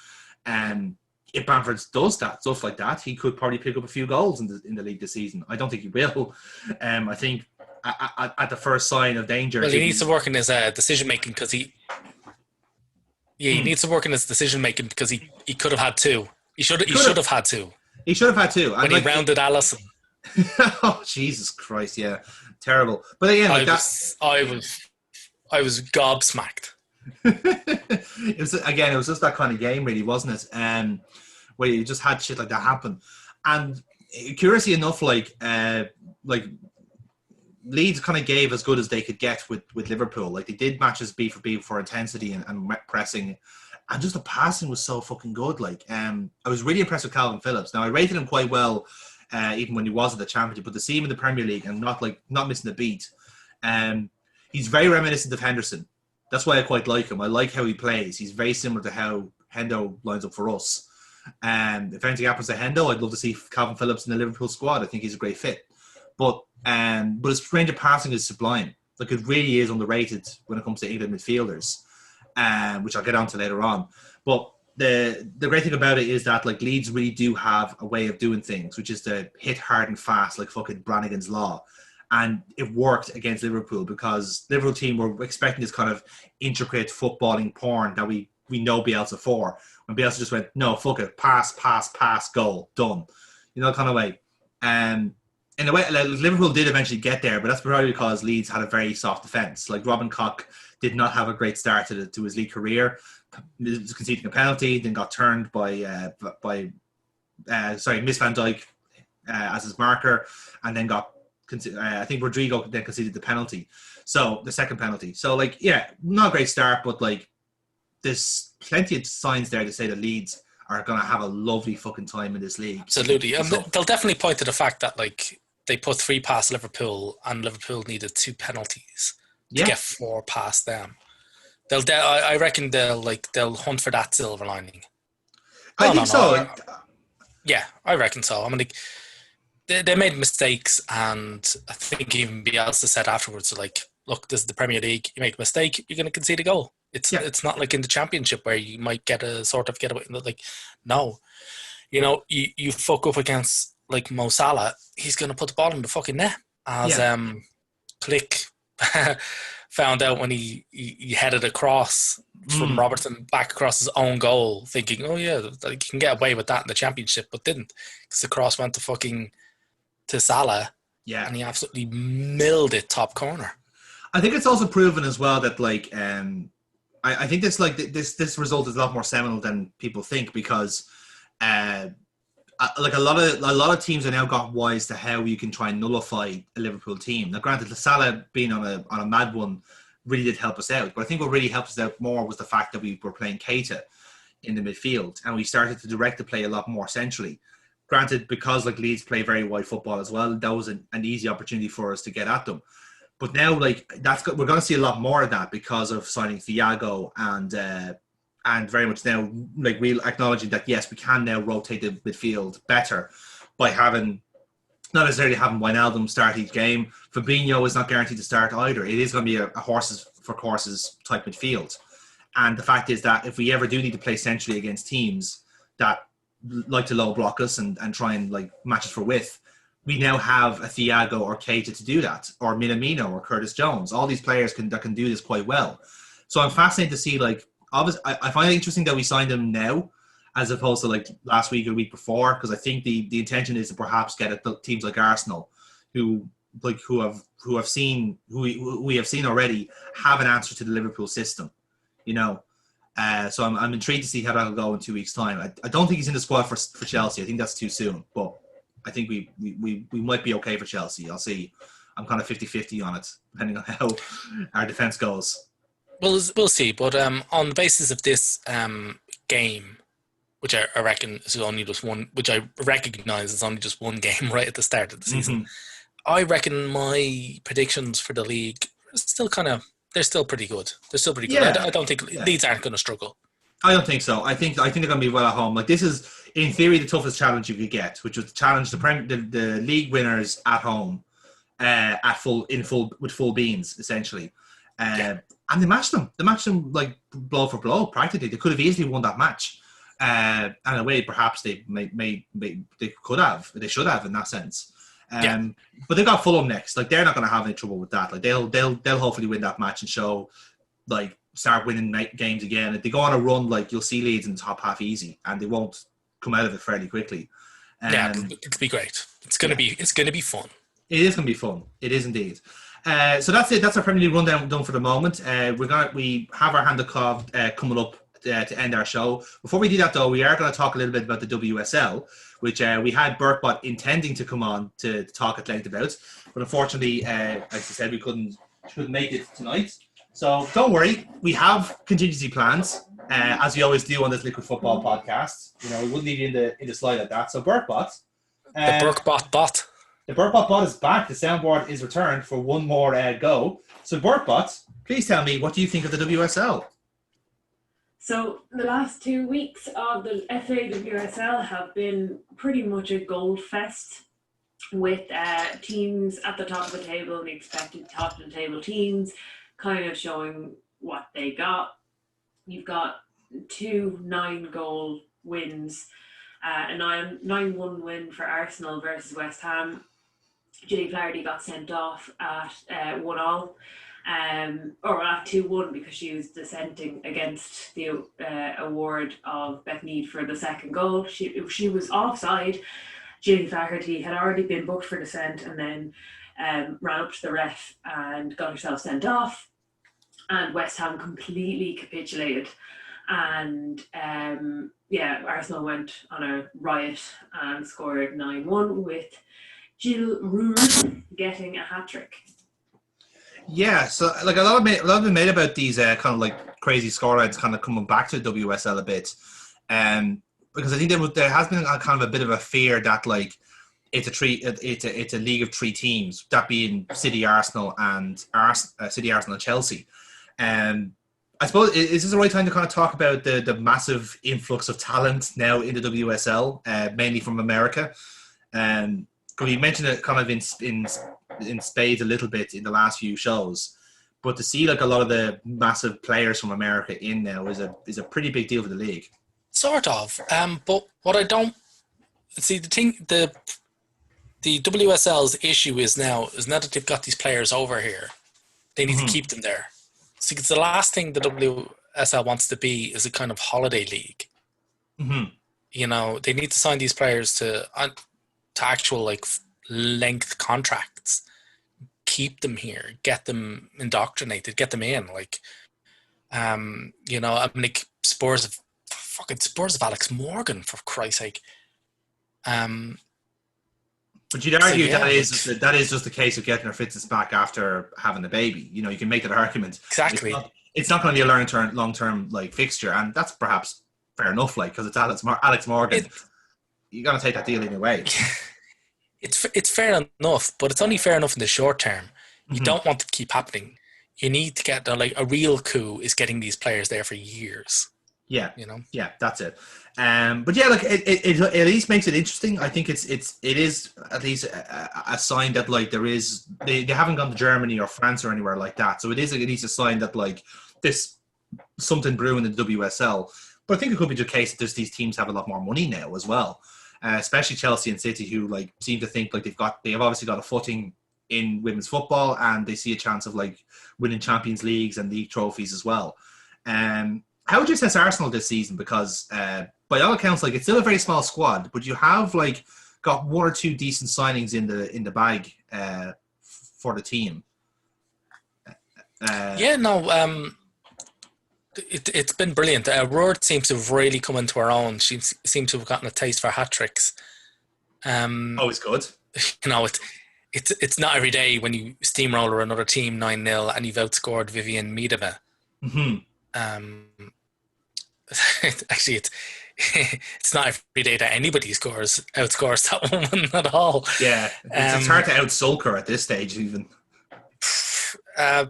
If Bamford does stuff like that, he could probably pick up a few goals in the league this season. I don't think he will. I think at the first sign of danger... Well, he needs to work in his decision-making, because he needs to work in his decision-making, because he could have had two. He should have had two. He should have had two. When he rounded Alisson. Oh, Jesus Christ, yeah. Terrible. But again, like I was gobsmacked. It was just that kind of game, really, wasn't it? Where you just had shit like that happen. And curiously enough, like Leeds kind of gave as good as they could get with Liverpool. Like, they did matches B for intensity and pressing, and just the passing was so fucking good. Like, I was really impressed with Calvin Phillips. Now, I rated him quite well, even when he was at the Championship, but to see him in the Premier League and not missing a beat, he's very reminiscent of Henderson. That's why I quite like him. I like how he plays. He's very similar to how Hendo lines up for us. If anything happens to Hendo, I'd love to see Calvin Phillips in the Liverpool squad. I think he's a great fit. But his range of passing is sublime. Like, it really is underrated when it comes to England midfielders, which I'll get on to later on. But the great thing about it is that, like, Leeds really do have a way of doing things, which is to hit hard and fast, like fucking Brannigan's Law. And it worked against Liverpool, because Liverpool team were expecting this kind of intricate footballing porn that we know Bielsa for. When Bielsa just went, no, fuck it, pass, goal, done. You know, kind of way. In a way, like, Liverpool did eventually get there, but that's probably because Leeds had a very soft defence. Like, Robin Koch did not have a great start to his league career. He was conceding a penalty, then got turned by Miss Van Dijk as his marker, and then I think Rodrigo then conceded the second penalty. So, like, yeah, not a great start, but, like, there's plenty of signs there to say that Leeds are going to have a lovely fucking time in this league. Absolutely. And they'll definitely point to the fact that, like, they put 3 past Liverpool, and Liverpool needed 2 penalties to get 4 past them. I reckon they'll hunt for that silver lining. I think so. Yeah, I reckon so. I mean, like, they made mistakes, and I think even Bielsa said afterwards, like, look, this is the Premier League. You make a mistake, you're going to concede a goal. It's not like in the Championship where you might get a sort of getaway. Like, no, you know, you fuck up against like Mo Salah, he's going to put the ball in the fucking net. As Click found out when he headed across from Robertson back across his own goal, thinking, oh yeah, he can get away with that in the Championship, but didn't, because the cross went to Salah, and he absolutely milled it top corner. I think it's also proven as well that like I think this result is a lot more seminal than people think, because like a lot of teams have now got wise to how you can try and nullify a Liverpool team. Now, granted, the Salah being on a mad one really did help us out, but I think what really helped us out more was the fact that we were playing Keita in the midfield, and we started to direct the play a lot more centrally. Granted, because like Leeds play very wide football as well, that was an easy opportunity for us to get at them. But now, like we're going to see a lot more of that because of signing Thiago and very much now, like we're acknowledging that yes, we can now rotate the midfield better by not necessarily having Wijnaldum start each game. Fabinho is not guaranteed to start either. It is going to be a horses for courses type midfield. And the fact is that if we ever do need to play centrally against teams that like to low block us and try and like match us for width, we now have a Thiago or Keita to do that, or Minamino or Curtis Jones. All these players can do this quite well. So I'm fascinated to see, like, obviously, I find it interesting that we signed him now as opposed to like last week or the week before, because I think the intention is to perhaps get at teams like Arsenal who we have seen already have an answer to the Liverpool system, you know. So I'm intrigued to see how that'll go in 2 weeks' time. I don't think he's in the squad for Chelsea. I think that's too soon, but I think we might be okay for Chelsea. I'll see. I'm kind of 50-50 on it, depending on how our defence goes. We'll see. But on the basis of this game, which I reckon is only just one, which I recognise is only just one game right at the start of the season, I reckon my predictions for the league are still they're still pretty good. They're still pretty good. Yeah. I don't think Leeds aren't going to struggle. I don't think so. I think they're going to be well at home. Like, this is, in theory, the toughest challenge you could get, which was to challenge the league winners at home, with full beans, essentially. And they matched them. They matched them like blow for blow, practically. They could have easily won that match. And in a way, perhaps they should have in that sense. But they've got Fulham next. Like, they're not going to have any trouble with that. Like, they'll hopefully win that match and show, like, start winning games again. If they go on a run, like, you'll see Leeds in the top half easy, and they won't come out of it fairly quickly. It'll be great. It's gonna be fun. It is gonna be fun. It is indeed. So that's it. That's our Premier League rundown done for the moment. We have our hand of cloth coming up to end our show. Before we do that, though, we are going to talk a little bit about the WSL, which we had Burkbot intending to come on to talk at length about, but unfortunately, as I said, we couldn't make it tonight. So don't worry, we have contingency plans, as we always do on this Liquid Football podcast. You know, we wouldn't leave you in the slide like that. So Burkbot, the Burkbot bot. The Burkbot bot is back. The soundboard is returned for one more go. So Burkbot, please tell me, what do you think of the WSL? So the last 2 weeks of the FAWSL have been pretty much a gold fest, with teams at the top of the table and the expected top of the table teams kind of showing what they got. You've got 2 9-goal wins, a 9-1 win for Arsenal versus West Ham. Gilly Flaherty got sent off at 1-0, or at 2-1, because she was dissenting against the award of Beth Mead for the second goal. She was offside. Gilly Flaherty had already been booked for dissent, and then ran up to the ref and got herself sent off. And West Ham completely capitulated. And Arsenal went on a riot and scored 9-1 with Jill Roord getting a hat-trick. Yeah, so like a lot of been made about these kind of like crazy scorelines kind of coming back to the WSL a bit, because I think there has been kind of a bit of a fear that like it's a league of 3 teams, that being City, Arsenal, and Chelsea. I suppose, is this the right time to kind of talk about the massive influx of talent now in the WSL, mainly from America? We mentioned it kind of in spades a little bit in the last few shows, but to see like a lot of the massive players from America in now is a pretty big deal for the league. Sort of, but what I don't see, the the WSL's issue is now that they've got these players over here, they need to keep them there. See, it's the last thing the WSL wants to be is a kind of holiday league. You know, they need to sign these players to actual like length contracts, keep them here, get them indoctrinated, get them in. Like, you know, I'm like Spurs of Alex Morgan, for Christ's sake. But you'd argue that is just a case of getting her fitness back after having a baby. You know, you can make that argument. Exactly. It's not going to be a long-term like fixture, and that's perhaps fair enough. Like, because it's Alex Morgan, you got to take that deal anyway. It's fair enough, but it's only fair enough in the short term. You don't want it to keep happening. You need to get like a real coup is getting these players there for years. Yeah, you know. Yeah, that's it. But yeah, like it at least makes it interesting. I think it is at least a sign that like they haven't gone to Germany or France or anywhere like that. So it is at least a sign that like this something brewing in the WSL. But I think it could be the case that these teams have a lot more money now as well, especially Chelsea and City, who like seem to think like they have obviously got a footing in women's football, and they see a chance of like winning Champions Leagues and league trophies as well. How would you assess Arsenal this season? Because by all accounts, like it's still a very small squad, but you have like got one or two decent signings in the bag for the team. It's been brilliant. Roord seems to have really come into her own. She seems to have gotten a taste for hat tricks. Always good. You know, it's not every day when you steamroller another team 9-0 and you've outscored Vivian Miedema. Actually, it's not every day that anybody outscores that woman at all. Yeah, it's hard to outsulk her at this stage, even.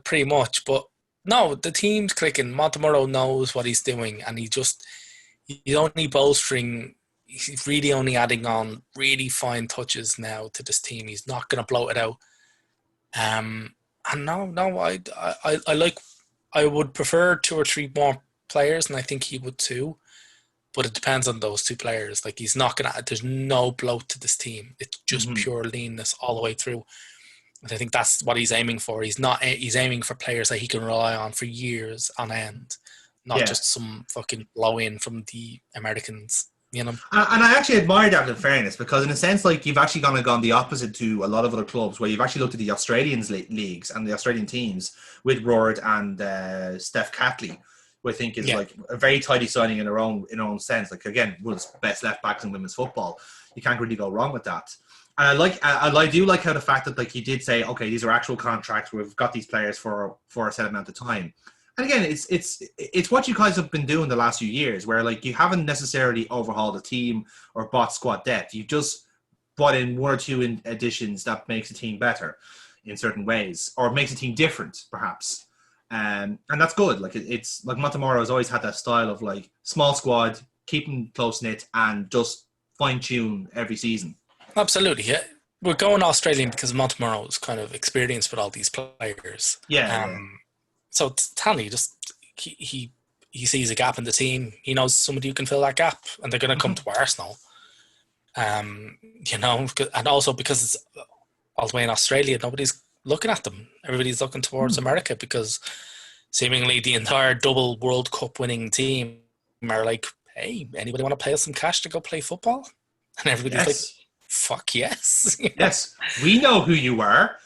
Pretty much, but no, the team's clicking. Montemurro knows what he's doing, and he's only bolstering. He's really only adding on really fine touches now to this team. He's not going to bloat it out. And I would prefer 2 or 3 more players, and I think he would too. But it depends on those 2 players. Like he's not going to. There's no bloat to this team. It's just pure leanness all the way through. And I think that's what he's aiming for. He's aiming for players that he can rely on for years on end, not just some fucking blow in from the Americans. You know, and I actually admire that, in fairness, because in a sense, like you've actually gone the opposite to a lot of other clubs, where you've actually looked at the Australian leagues and the Australian teams with Roard and Steph Catley, who I think is like a very tidy signing in her own sense. Like again, one of the best left backs in women's football. You can't really go wrong with that. And I do like how the fact that like he did say, okay, these are actual contracts. We've got these players for a set amount of time. And again, it's what you guys have been doing the last few years, where like you haven't necessarily overhauled a team or bought squad depth. You've just brought in 1 or 2 additions that makes a team better in certain ways, or makes a team different, perhaps. And that's good. Like it's like Montemurro has always had that style of like small squad, keeping close knit, and just fine tune every season. Absolutely, yeah. We're going Australian because Montemurro's kind of experienced with all these players. So Tanley he sees a gap in the team. He knows somebody who can fill that gap, and they're going to come to Arsenal. You know, and also because it's all the way in Australia, nobody's looking at them. Everybody's looking towards America, because seemingly the entire double World Cup winning team are like, hey, anybody want to pay us some cash to go play football? And everybody's like, fuck yes. Yes, we know who you are.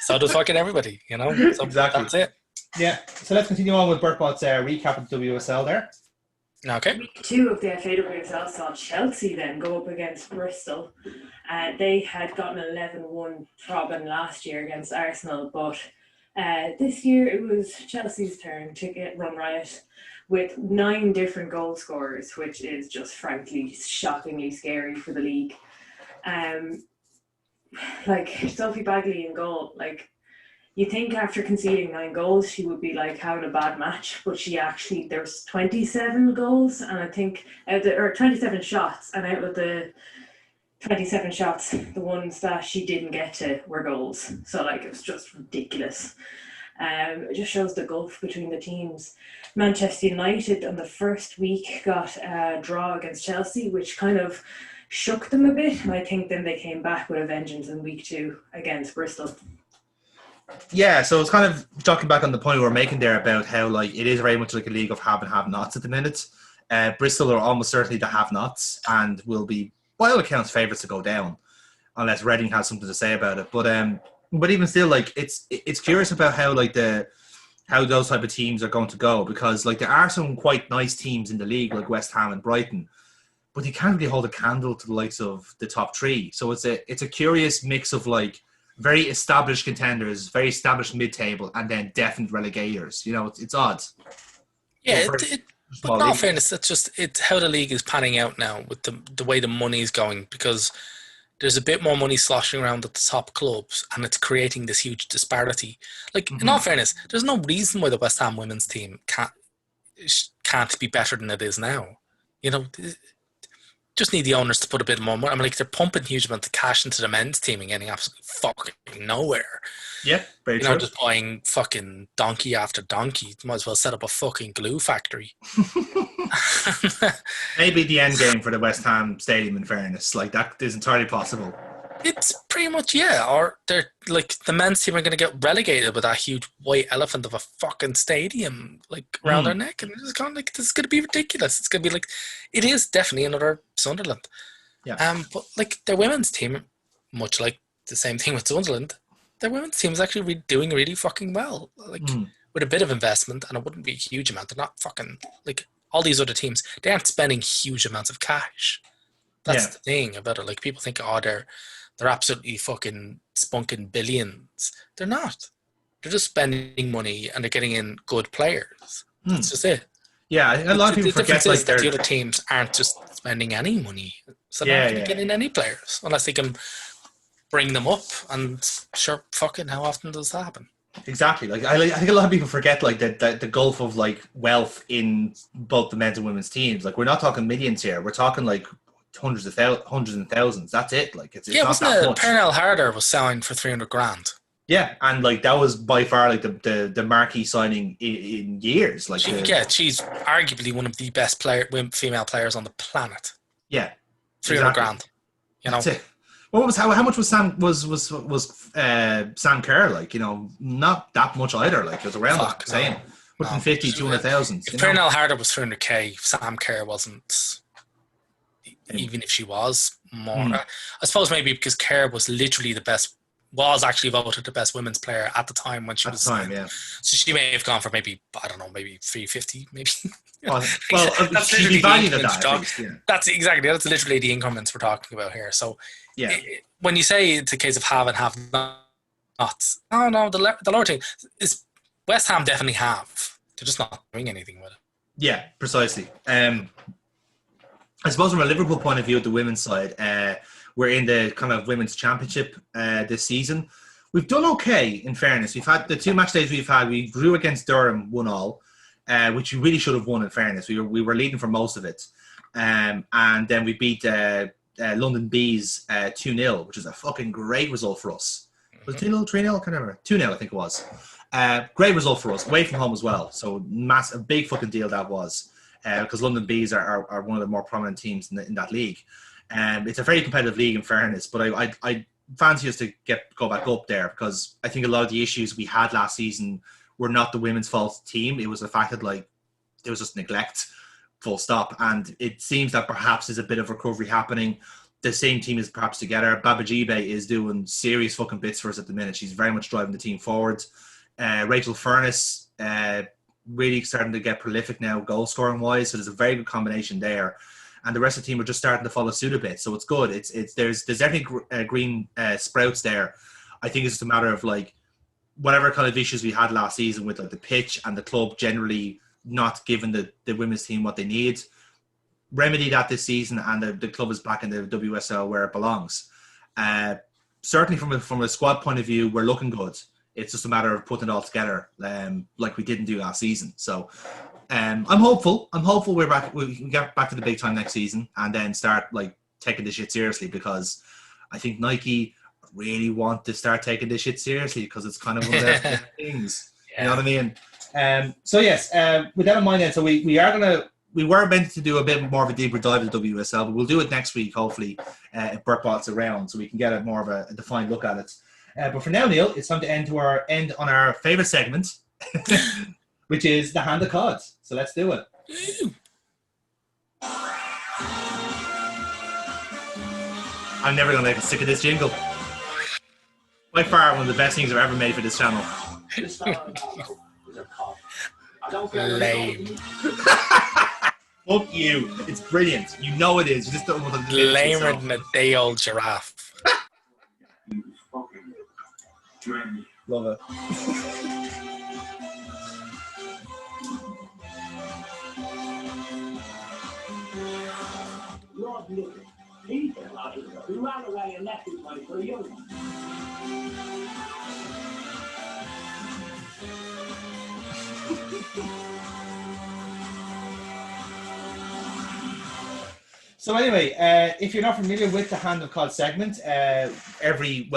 So does fucking everybody, you know? So exactly. That's it. Yeah. So let's continue on with Burkbot's recap of the WSL there. Okay. Week 2 of the FAWSL saw Chelsea then go up against Bristol. They had gotten 11-1 throbbing last year against Arsenal, but this year it was Chelsea's turn to get run riot with 9 different goal scorers, which is just frankly shockingly scary for the league. Like Sophie Bagley in goal, like you think after conceding 9 goals she would be like having a bad match, but there's 27 goals, and I think or 27 shots, and out of the 27 shots, the ones that she didn't get to were goals. So like it was just ridiculous. It just shows the gulf between the teams. Manchester United on the first week got a draw against Chelsea, which kind of shook them a bit, and I think then they came back with a vengeance in week 2 against Bristol. Yeah, so it's kind of talking back on the point we were making there about how like it is very much like a league of have and have-nots at the minute. Bristol are almost certainly the have-nots and will be, by all accounts, favourites to go down unless Reading has something to say about it. But even still, like it's curious about how like how those type of teams are going to go, because like there are some quite nice teams in the league like West Ham and Brighton, but they can't really hold a candle to the likes of the top 3. So it's a curious mix of like very established contenders, very established mid-table, and then definite relegators. You know, it's odd. Yeah, but in all fairness, that's just how the league is panning out now with the way the money is going, because there's a bit more money sloshing around at the top clubs, and it's creating this huge disparity. Like, in all fairness, there's no reason why the West Ham women's team can't be better than it is now. You know, just need the owners to put a bit more money. I mean, like, they're pumping huge amounts of cash into the men's team and getting absolutely fucking nowhere. Yeah, very true. You know, just buying fucking donkey after donkey. Might as well set up a fucking glue factory. Maybe the end game for the West Ham stadium, in fairness. Like, that is entirely possible. It's pretty much, yeah. Or they're like, the men's team are going to get relegated with that huge white elephant of a fucking stadium like around their neck, and it's kind of like, this is going to be ridiculous. It's going to be like, it is definitely another Sunderland. Yeah. But like their women's team, much like the same thing with Sunderland, their women's team is actually doing really fucking well. Like with a bit of investment, and it wouldn't be a huge amount. They're not fucking like all these other teams. They aren't spending huge amounts of cash. That's the thing about it. Like, people think, oh, they're absolutely fucking spunking billions. They're not. They're just spending money and they're getting in good players. That's just it. Yeah, a lot of people forget like that the other teams aren't just spending any money. So they're not going to get in any players unless they can bring them up. And sure, fucking, how often does that happen? Exactly. Like I think a lot of people forget like the gulf of like wealth in both the men's and women's teams. Like, we're not talking millions here. We're talking like hundreds and thousands. That's it. Like, it's not that much. Pernell Harder was signed for 300 grand. Yeah, and like that was by far like the marquee signing in years. Like, she's arguably one of the best female players on the planet. Yeah, 300 grand. You know. That's it. What was how much was Sam Kerr, like, you know, not that much either. Like, it was around the same. 150, 200,000. If Pernell Harder was 300k, Sam Kerr wasn't. Even if she was more, I suppose maybe because Kerr was literally was actually voted the best women's player at the time when she was. At the time, yeah. So she may have gone for maybe 350, maybe. Well, that's she'd be valued at that. Least, yeah. That's literally the increments we're talking about here. So, yeah, when you say it's a case of have and have nots, the lower team is West Ham definitely have. They're just not doing anything with it. Yeah, precisely. I suppose from a Liverpool point of view, at the women's side, we're in the kind of women's championship this season. We've done okay, in fairness. We've had the 2 match days we've had. We drew against Durham 1-1, which we really should have won, in fairness. We were leading for most of it. And then we beat London Bees 2-0, which is a fucking great result for us. Was it 2-0, 3-0? I can't remember. 2-0, I think it was. Great result for us, away from home as well. So a big fucking deal that was. Because London Bees are one of the more prominent teams in that league. It's a very competitive league, in fairness, but I fancy us to go back up there, because I think a lot of the issues we had last season were not the women's fault team. It was the fact that like there was just neglect, full stop. And it seems that perhaps there's a bit of recovery happening. The same team is perhaps together. Babajibe is doing serious fucking bits for us at the minute. She's very much driving the team forward. Rachel Furness, really starting to get prolific now, goal scoring wise. So there's a very good combination there, and the rest of the team are just starting to follow suit a bit. So it's good. There's definitely green sprouts there. I think it's just a matter of like whatever kind of issues we had last season with like the pitch and the club generally not giving the women's team what they need. Remedy that this season, and the club is back in the WSL where it belongs. Certainly from a squad point of view, we're looking good. It's just a matter of putting it all together, like we didn't do last season. So I'm hopeful. We get back to the big time next season, and then start like taking this shit seriously, because I think Nike really want to start taking this shit seriously, because it's kind of one of their things. Yeah. You know what I mean? So yes, with that in mind then, so we are going to we were meant to do a bit more of a deeper dive into WSL, but we'll do it next week, hopefully, if Burkbot's around, so we can get a more of a defined look at it. But for now, Neil, it's time to end on our favourite segment, which is the Hand of Cod. So let's do it. I'm never going to get sick of this jingle. By far, one of the best things I've ever made for this channel. Lame. Fuck you. It's brilliant. You know it is. You just don't want to Lamer than a day-old giraffe. You fucking drain me. Love it. Rod Lucas. He's the lad who ran away and left his money for a young one. So anyway, if you're not familiar with the Hand of Cod segment, every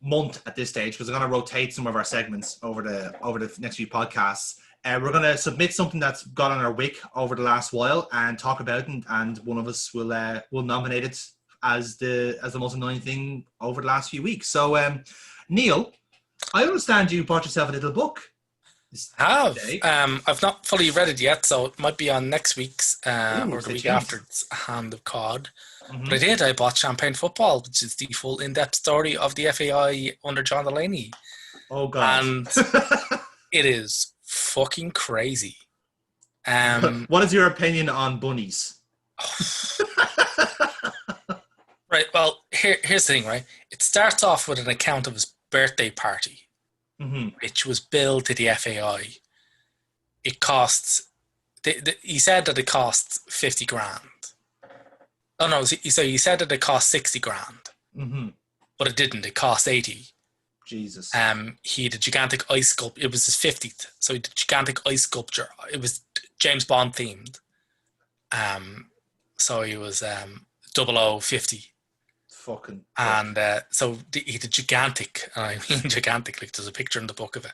month at this stage, because I'm going to rotate some of our segments over the next few podcasts. We're going to submit something that's got on our wick over the last while and talk about it, and one of us will nominate it as the most annoying thing over the last few weeks. So, Neil, I understand you bought yourself a little book. I've not fully read it yet, so it might be on next week's or the week after. It's Hand of Cod. Mm-hmm. But I bought Champagne Football, which is the full in-depth story of the FAI under John Delaney. Oh God! And it is fucking crazy. What is your opinion on bunnies? Right. Well, here's the thing. Right. It starts off with an account of his birthday party, which was billed to the FAI. It costs. He said that it costs 50 grand. Oh no! So he said that it cost 60 grand, but it didn't. It cost 80. Jesus. He had a gigantic ice sculpture. It was his 50th, so he had a gigantic ice sculpture. It was James Bond themed. So he was 0050. Fucking. And so he had a gigantic, and I mean gigantic, like there's a picture in the book of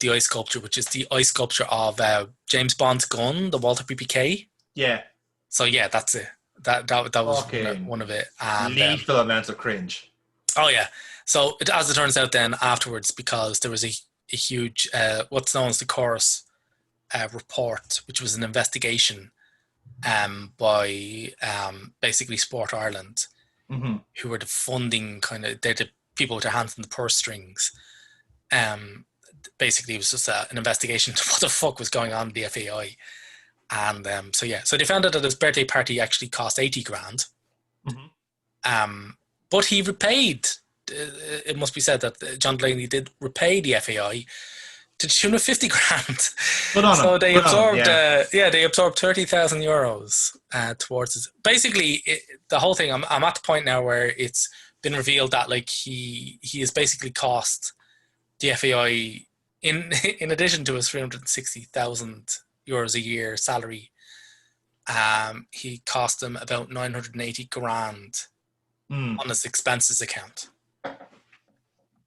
the ice sculpture, which is the ice sculpture of James Bond's gun, the Walter PPK. Yeah. So yeah, that's it. That was one of it. And, lethal amounts of cringe. Oh yeah. So as it turns out, then afterwards, because there was a huge what's known as the Chorus report, which was an investigation by basically Sport Ireland, who were the funding they're the people with their hands in the purse strings. Basically, it was just an investigation into what the fuck was going on in the FAI. And so they found out that his birthday party actually cost 80 grand. But he repaid. It must be said that John Delaney did repay the FAI to the tune of 50 grand. So they absorbed, they absorbed 30,000 euros towards it. Basically, the whole thing. I'm at the point now where it's been revealed that like he has basically cost the FAI in addition to his 360,000 euros a year salary. He cost them about 980 grand on his expenses account.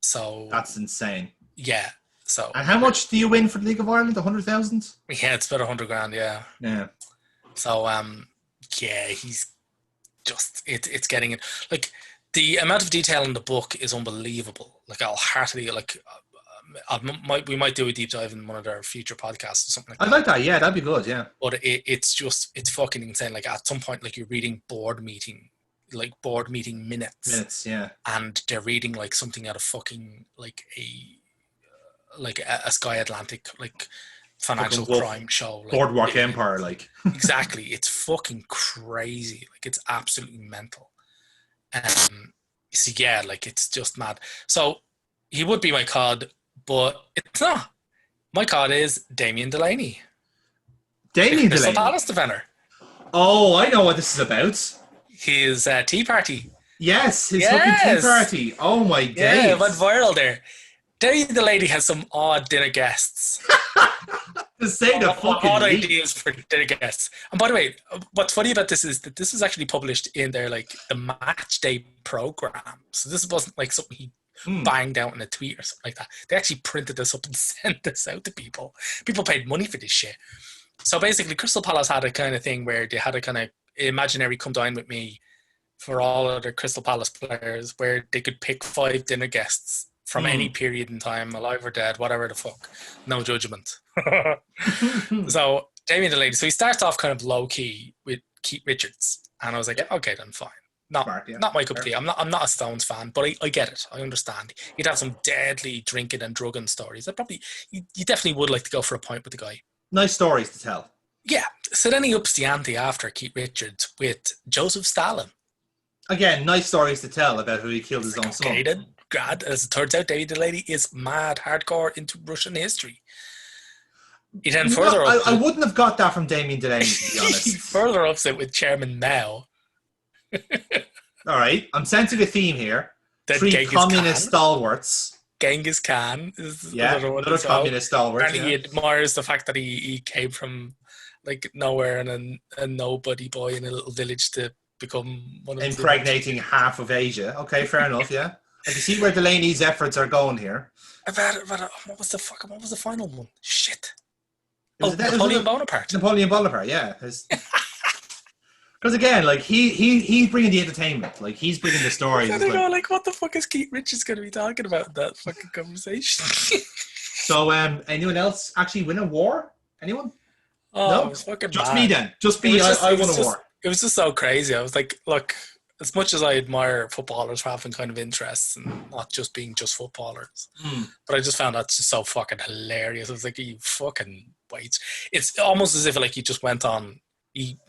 So that's insane. Yeah. So and how much do you win for the League of Ireland? 100,000? Yeah, it's about 100 grand. Yeah. Yeah. So he's just it's getting it. Like the amount of detail in the book is unbelievable. Like I'll heartily we might do a deep dive in one of our future podcasts or something like that. I like that. Yeah, that'd be good. Yeah. But it's fucking insane. Like at some point, like you're reading board meeting minutes. Yeah. And they're reading like something out of fucking like a Sky Atlantic like financial crime show. Like, Boardwalk Empire, like. Exactly. It's fucking crazy. Like it's absolutely mental. So yeah, like it's just mad. So he would be my COD, but it's not. My COD is Damien Delaney. Delaney? Crystal Palace defender. Oh, I know what this is about. His tea party. Yes, his fucking tea party. Oh my days. Yeah, it went viral there. Damien Delaney has some odd dinner guests. To say the fucking odd ideas for dinner guests. And by the way, what's funny about this is that this was actually published in their like the match day program. So this wasn't like something he banged out in a tweet or something like that. They actually printed this up and sent this out to people. People paid money for this shit. So basically, Crystal Palace had a kind of thing where they had a kind of imaginary come dine with me for all of the Crystal Palace players, where they could pick 5 dinner guests from any period in time, alive or dead, whatever the fuck. No judgment. So Damien Delaney. So he starts off kind of low key with Keith Richards, and I was like, okay, then fine. Not my cup of tea. I'm not a Stones fan, but I get it. I understand. He'd have some deadly drinking and drugging stories. You definitely would like to go for a pint with the guy. Nice stories to tell. Yeah. So then he ups the ante after Keith Richards with Joseph Stalin. Again, nice stories to tell about who he killed his own son. Then, as it turns out, David Delaney is mad hardcore into Russian history. He then I wouldn't have got that from Damien Delaney, to be honest. He further ups it with Chairman Mao. All right, I'm sensing a theme here. Then 3 Genghis communist Khan. Stalwarts. Genghis Khan is another communist stalwart. And he admires the fact that he came from like nowhere and a nobody boy in a little village to become one of impregnating half of Asia. Okay, fair enough. Yeah, I can see where Delaney's efforts are going here. What was the final one? Shit. Napoleon Bonaparte. Napoleon Bonaparte. Yeah. Because again, like he's bringing the entertainment, like he's bringing the stories. I don't know, like what the fuck is Keith Richards going to be talking about in that fucking conversation? So, anyone else actually win a war? Anyone? Oh, no, it was fucking just bad. me then. Just me. I won a war. It was just so crazy. I was like, look, as much as I admire footballers for having kind of interests and not just being just footballers, but I just found that just so fucking hilarious. I was like, you fucking wait. It's almost as if like he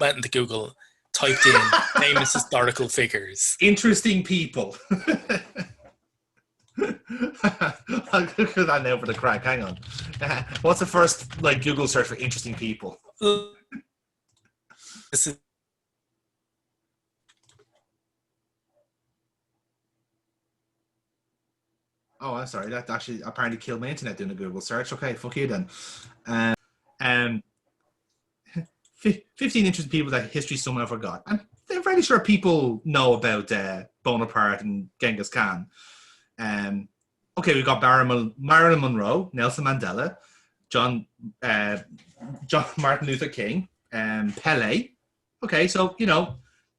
went into Google, typed in famous historical figures. Interesting people. I'll Google that now for the crack. Hang on. What's the first like Google search for interesting people? This is Oh, I'm sorry. That actually apparently killed my internet doing a Google search. Okay, fuck you then. 15 interesting people that history somehow forgot. I'm fairly sure people know about Bonaparte and Genghis Khan. Okay, we've got Marilyn Monroe, Nelson Mandela, John Martin Luther King, Pele. Okay, so,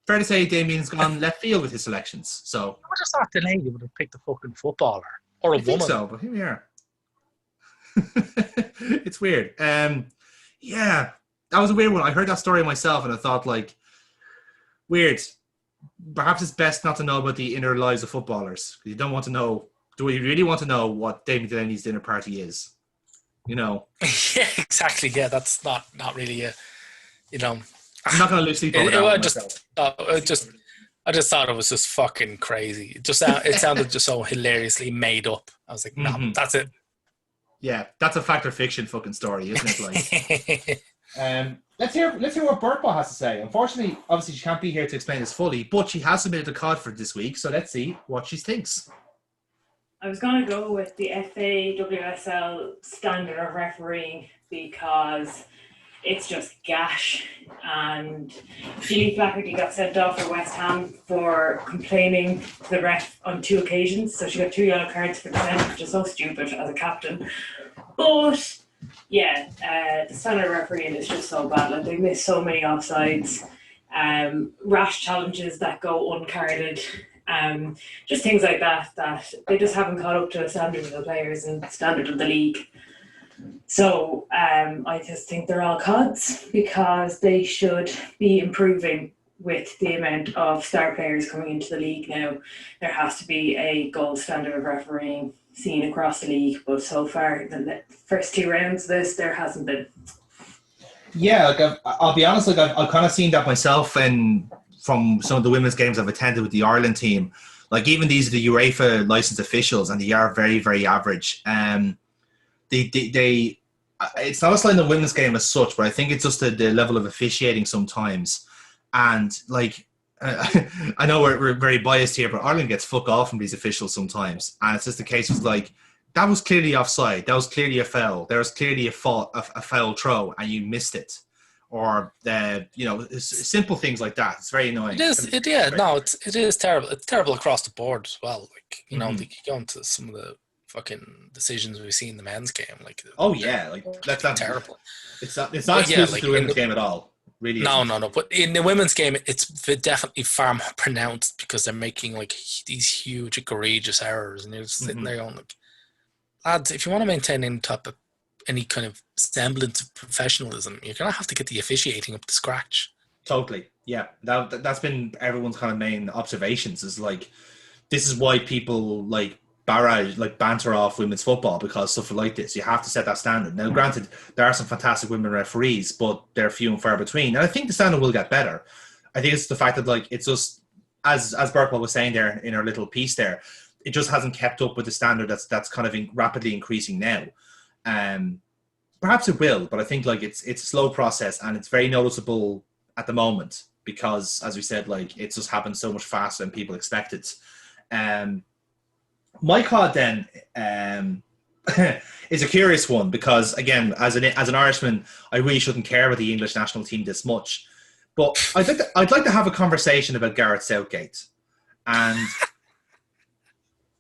fair to say Damien's gone left field with his selections. So I would have thought Delaney would have picked a fucking footballer or a woman. Think so, but here we are. It's weird. Yeah, that was a weird one. I heard that story myself and I thought, like, weird. Perhaps it's best not to know about the inner lives of footballers. You don't want to know. Do you really want to know what Damien Delaney's dinner party is? Yeah, exactly. Yeah, that's not really a, I'm not going to lose sleep over that. I just thought it was just fucking crazy. It sounded just so hilariously made up. I was like, no, that's it. Yeah, that's a fact or fiction fucking story, isn't it? Like, let's hear what Burkball has to say. Unfortunately, obviously, she can't be here to explain this fully, but she has submitted a card for this week, so let's see what she thinks. I was going to go with the FAWSL standard of refereeing because it's just gash. And Julie Flaherty got sent off for West Ham for complaining to the ref on 2 occasions. So she got 2 yellow cards for consent, which is so stupid as a captain. But yeah, the standard of refereeing is just so bad. Like, they miss so many offsides, rash challenges that go uncarded. Just things like that they just haven't caught up to the standard of the players and standard of the league. So I just think they're all cods because they should be improving with the amount of star players coming into the league now. There has to be a gold standard of refereeing seen across the league, but so far the first 2 rounds of this there hasn't been. Yeah, like I'll be honest, like I've kind of seen that myself and from some of the women's games I've attended with the Ireland team. Like, even these are the UEFA licensed officials and they are very, very average. They it's not a slight in the women's game as such, but I think it's just the level of officiating sometimes. And like, I know we're very biased here, but Ireland gets fuck off from these officials sometimes. And it's just the case was like, that was clearly offside. That was clearly a foul. There was clearly a foul throw and you missed it. Or simple things like that. It's very annoying. It is. It is terrible. It's terrible across the board as well. Like, like you go into some of the fucking decisions we've seen in the men's game. Like, oh yeah, like that's not terrible. It's not But exclusive like to the women's game at all. Really no, isn't. no. But in the women's game, it's definitely far more pronounced because they're making like these huge, egregious errors, and you're just sitting there going, like, lads, if you want to maintain any kind of semblance of professionalism, you're gonna have to get the officiating up to scratch. Totally, yeah. That's been everyone's kind of main observations. Is like, this is why people like banter off women's football, because stuff like this. You have to set that standard. Now, granted, there are some fantastic women referees, but they're few and far between. And I think the standard will get better. I think it's the fact that like it's just as Berkwell was saying there in her little piece there, it just hasn't kept up with the standard that's kind of rapidly increasing now. Perhaps it will, but I think like it's a slow process, and it's very noticeable at the moment because, as we said, like it's just happened so much faster than people expected. My card then is a curious one because, again, as an Irishman, I really shouldn't care about the English national team this much. But I'd like to have a conversation about Gareth Southgate, and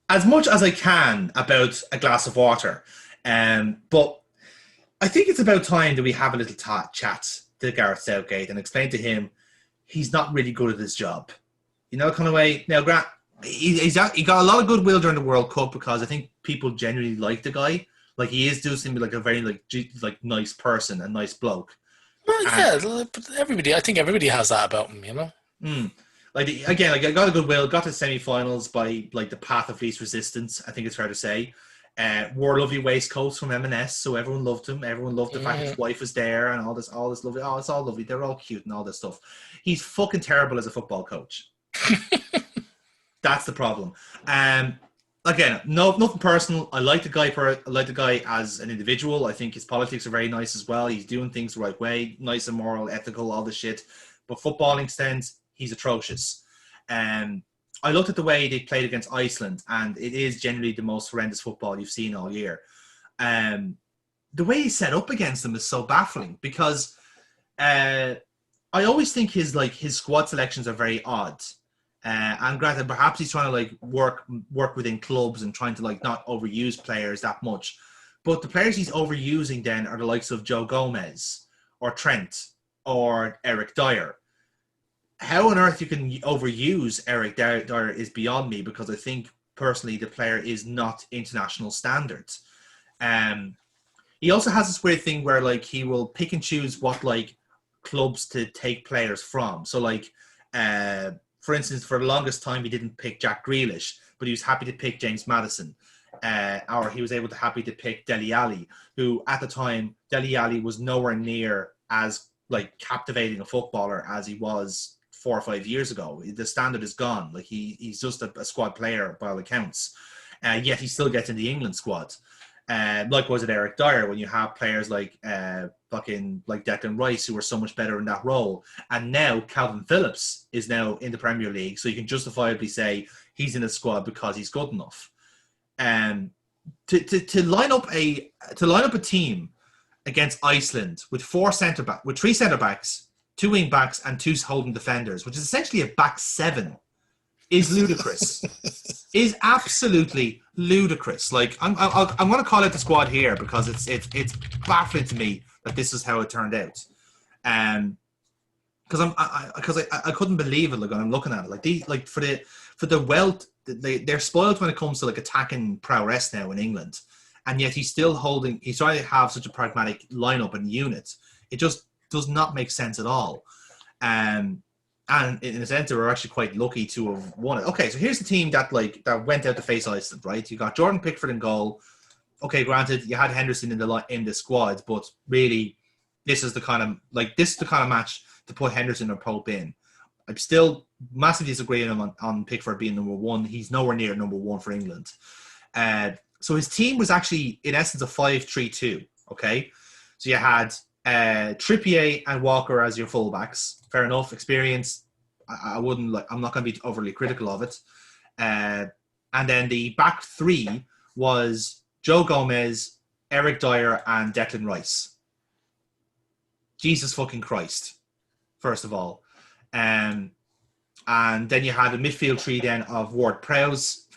as much as I can about a glass of water. But I think it's about time that we have a little chat to Gareth Southgate and explain to him he's not really good at his job. You know, kind of way. Now, Grant, he got a lot of goodwill during the World Cup because I think people genuinely like the guy. Like, he is doing something like a very like nice person, a nice bloke. Well, yeah, but I think everybody has that about him, you know. Like, again, like I got a goodwill, got to semi-finals by like the path of least resistance. I think it's fair to say. Wore lovely waistcoats from M&S, so everyone loved him. Everyone loved the fact his wife was there and all this lovely. Oh, it's all lovely. They're all cute and all this stuff. He's fucking terrible as a football coach. That's the problem. Again, nothing personal. I like the guy. I like the guy as an individual. I think his politics are very nice as well. He's doing things the right way, nice and moral, ethical, all this shit. But footballing stands, he's atrocious. I looked at the way they played against Iceland, and it is generally the most horrendous football you've seen all year. The way he's set up against them is so baffling because I always think his squad selections are very odd. And granted, perhaps he's trying to like work within clubs and trying to like not overuse players that much. But the players he's overusing then are the likes of Joe Gomez or Trent or Eric Dyer. How on earth you can overuse Eric Dyer is beyond me, because I think personally the player is not international standards. He also has this weird thing where like he will pick and choose what like clubs to take players from. So like for instance, for the longest time he didn't pick Jack Grealish, but he was happy to pick James Maddison. Or he was able to happy to pick Dele Alli, who at the time Dele Alli was nowhere near as like captivating a footballer as he was 4 or 5 years ago. The standard is gone. Like he's just a squad player by all accounts. Yet he still gets in the England squad. Likewise at Eric Dyer, when you have players like Declan Rice, who are so much better in that role. And now Calvin Phillips is now in the Premier League, so you can justifiably say he's in the squad because he's good enough. To line up a team against Iceland with three centre backs, 2 wing backs, and 2 holding defenders, which is essentially a back 7, is ludicrous. Is absolutely ludicrous. Like I'm going to call out the squad here because it's baffling to me that this is how it turned out. Because I couldn't believe it. Like when I'm looking at it, for the wealth, they're spoiled when it comes to like attacking prowess now in England, and yet he's trying to have such a pragmatic lineup and unit. It just does not make sense at all. And in a sense, they were actually quite lucky to have won it. Okay, so here's the team that went out to face Iceland, right? You got Jordan Pickford in goal. Okay, granted, you had Henderson in the squad, but really, this is the kind of match to put Henderson or Pope in. I'm still massively disagreeing on Pickford being number 1. He's nowhere near number 1 for England. So his team was actually, in essence, a 5-3-2. Okay, so you had Trippier and Walker as your fullbacks. Fair enough, experience. I'm not going to be overly critical of it. And then the back 3 was Joe Gomez, Eric Dyer, and Declan Rice. Jesus fucking Christ, first of all. And then you had a midfield 3 then of Ward-Prowse,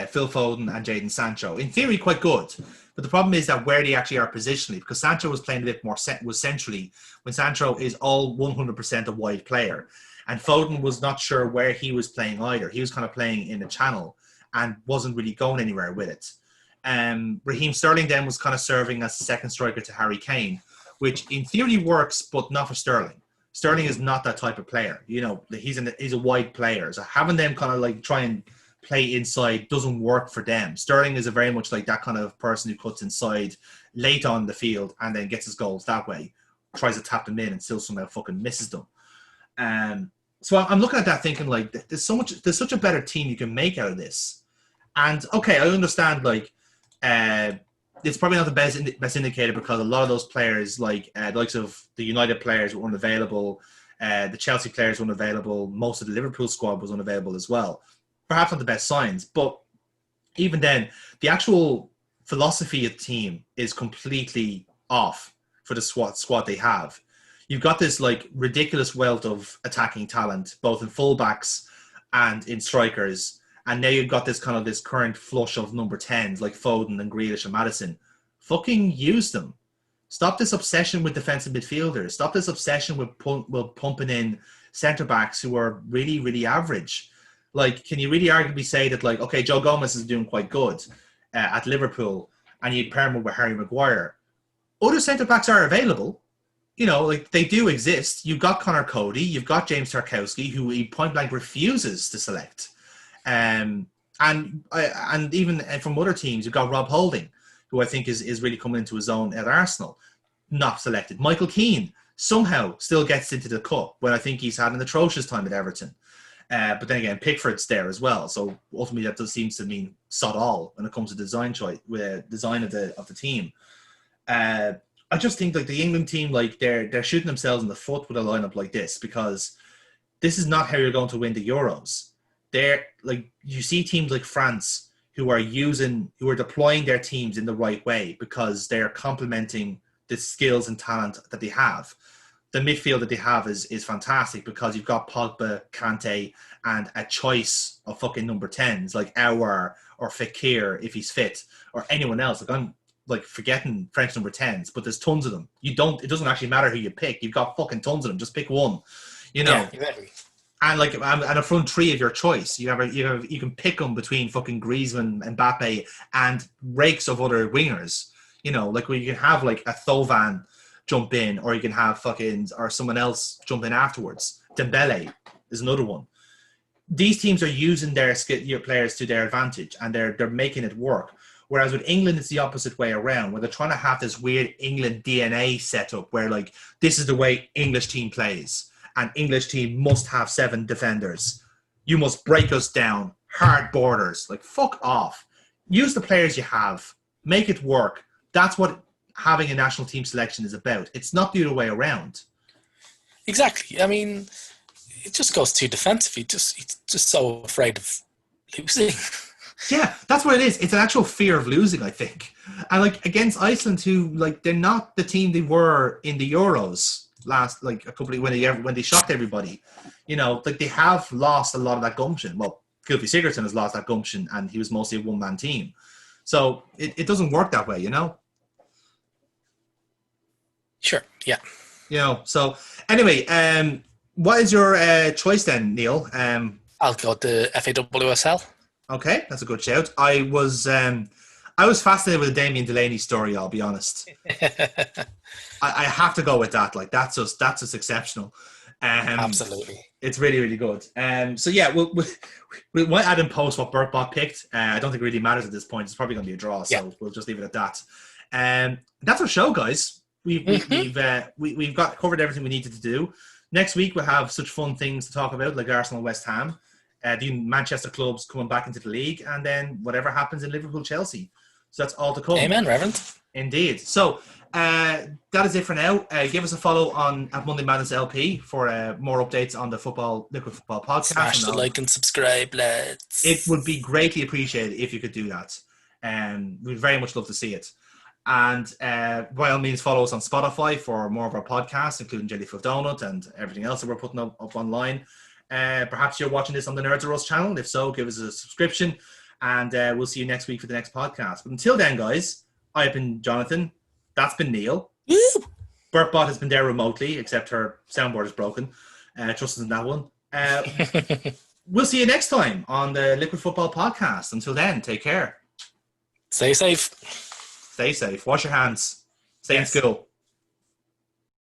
Phil Foden and Jadon Sancho. In theory, quite good. But the problem is that where they actually are positionally, because Sancho was playing a bit more was centrally, when Sancho is all 100% a wide player. And Foden was not sure where he was playing either. He was kind of playing in a channel and wasn't really going anywhere with it. Raheem Sterling then was kind of serving as second striker to Harry Kane, which in theory works, but not for Sterling. Sterling is not that type of player. You know, he's a wide player. So having them kind of like try and play inside doesn't work for them. Sterling is a very much like that kind of person who cuts inside late on the field and then gets his goals that way. Tries to tap them in and still somehow fucking misses them. So I'm looking at that thinking like there's such a better team you can make out of this. And okay, I understand like it's probably not the best indicator because a lot of those players like the likes of the United players were unavailable, the Chelsea players were unavailable, most of the Liverpool squad was unavailable as well. Perhaps not the best signs, but even then, the actual philosophy of the team is completely off for the squad they have. You've got this like ridiculous wealth of attacking talent, both in fullbacks and in strikers. And now you've got this current flush of number 10s like Foden and Grealish and Maddison. Fucking use them. Stop this obsession with defensive midfielders. Stop this obsession with pumping in centre-backs who are really, really average. Like, can you really arguably say that, like, okay, Joe Gomez is doing quite good at Liverpool and you pair him with Harry Maguire. Other centre-backs are available. You know, like, they do exist. You've got Connor Cody. You've got James Tarkowski, who he point-blank refuses to select. And even from other teams, you've got Rob Holding, who I think is really coming into his own at Arsenal. Not selected. Michael Keane somehow still gets into the cut when I think he's had an atrocious time at Everton. But then again, Pickford's there as well. So ultimately, that seems to mean sod all when it comes to design of the team. I just think like the England team, like they're shooting themselves in the foot with a lineup like this because this is not how you're going to win the Euros. They're like you see teams like France who are deploying their teams in the right way because they're complementing the skills and talent that they have. The midfield that they have is fantastic because you've got Pogba, Kante, and a choice of fucking number 10s like Aouar or Fekir if he's fit, or anyone else. Like I'm like forgetting French number 10s, but there's tons of them. It doesn't actually matter who you pick. You've got fucking tons of them. Just pick one. You know. Yeah, exactly. And like and a front three of your choice. You can pick them between fucking Griezmann, Mbappe, and rakes of other wingers. You know, like where you can have like a Thovan jump in, or you can have or someone else jump in afterwards. Dembele is another one. These teams are using your players to their advantage, and they're making it work. Whereas with England, it's the opposite way around, where they're trying to have this weird England DNA setup, where like this is the way English team plays, and English team must have 7 defenders. You must break us down, hard borders. Like fuck off. Use the players you have, make it work. That's what having a national team selection is about. It's not the other way around. Exactly. I mean, it just goes too defensive. He's just so afraid of losing. Yeah, that's what it is. It's an actual fear of losing, I think. And like against Iceland, who like they're not the team they were in the Euros last like a couple of when they shocked everybody. You know, like they have lost a lot of that gumption. Well, Gylfi Sigurdsson has lost that gumption, and he was mostly a one-man team. So it doesn't work that way, you know. Sure. Yeah. You know. So anyway, what is your choice then, Neil? I'll go with the FAWSL. Okay, that's a good shout. I was fascinated with the Damien Delaney story. I'll be honest. I have to go with that. Like that's just exceptional. Absolutely, it's really really good. So yeah, we might add in post what Burkbot picked. I don't think it really matters at this point. It's probably going to be a draw, so we'll just leave it at that. That's our show, guys. We've got covered everything we needed to do. Next week we'll have such fun things to talk about, like Arsenal, West Ham. The Manchester clubs coming back into the league, and then whatever happens in Liverpool, Chelsea. So that's all to come. Amen, Reverend. Indeed. So that is it for now. Give us a follow at Monday Madness LP for more updates on the Liquid Football Podcast. Smash the like and subscribe, lads. It would be greatly appreciated if you could do that. We'd very much love to see it. And by all means, follow us on Spotify for more of our podcasts, including Jellyfield Donut and everything else that we're putting up online. Perhaps you're watching this on the Nerds of Us channel. If so, give us a subscription. And we'll see you next week for the next podcast. But until then, guys, I've been Jonathan. That's been Neil. Burtbot has been there remotely, except her soundboard is broken. Trust us in that one. We'll see you next time on the Liquid Football Podcast. Until then, take care. Stay safe. Stay safe. Wash your hands. Stay in school.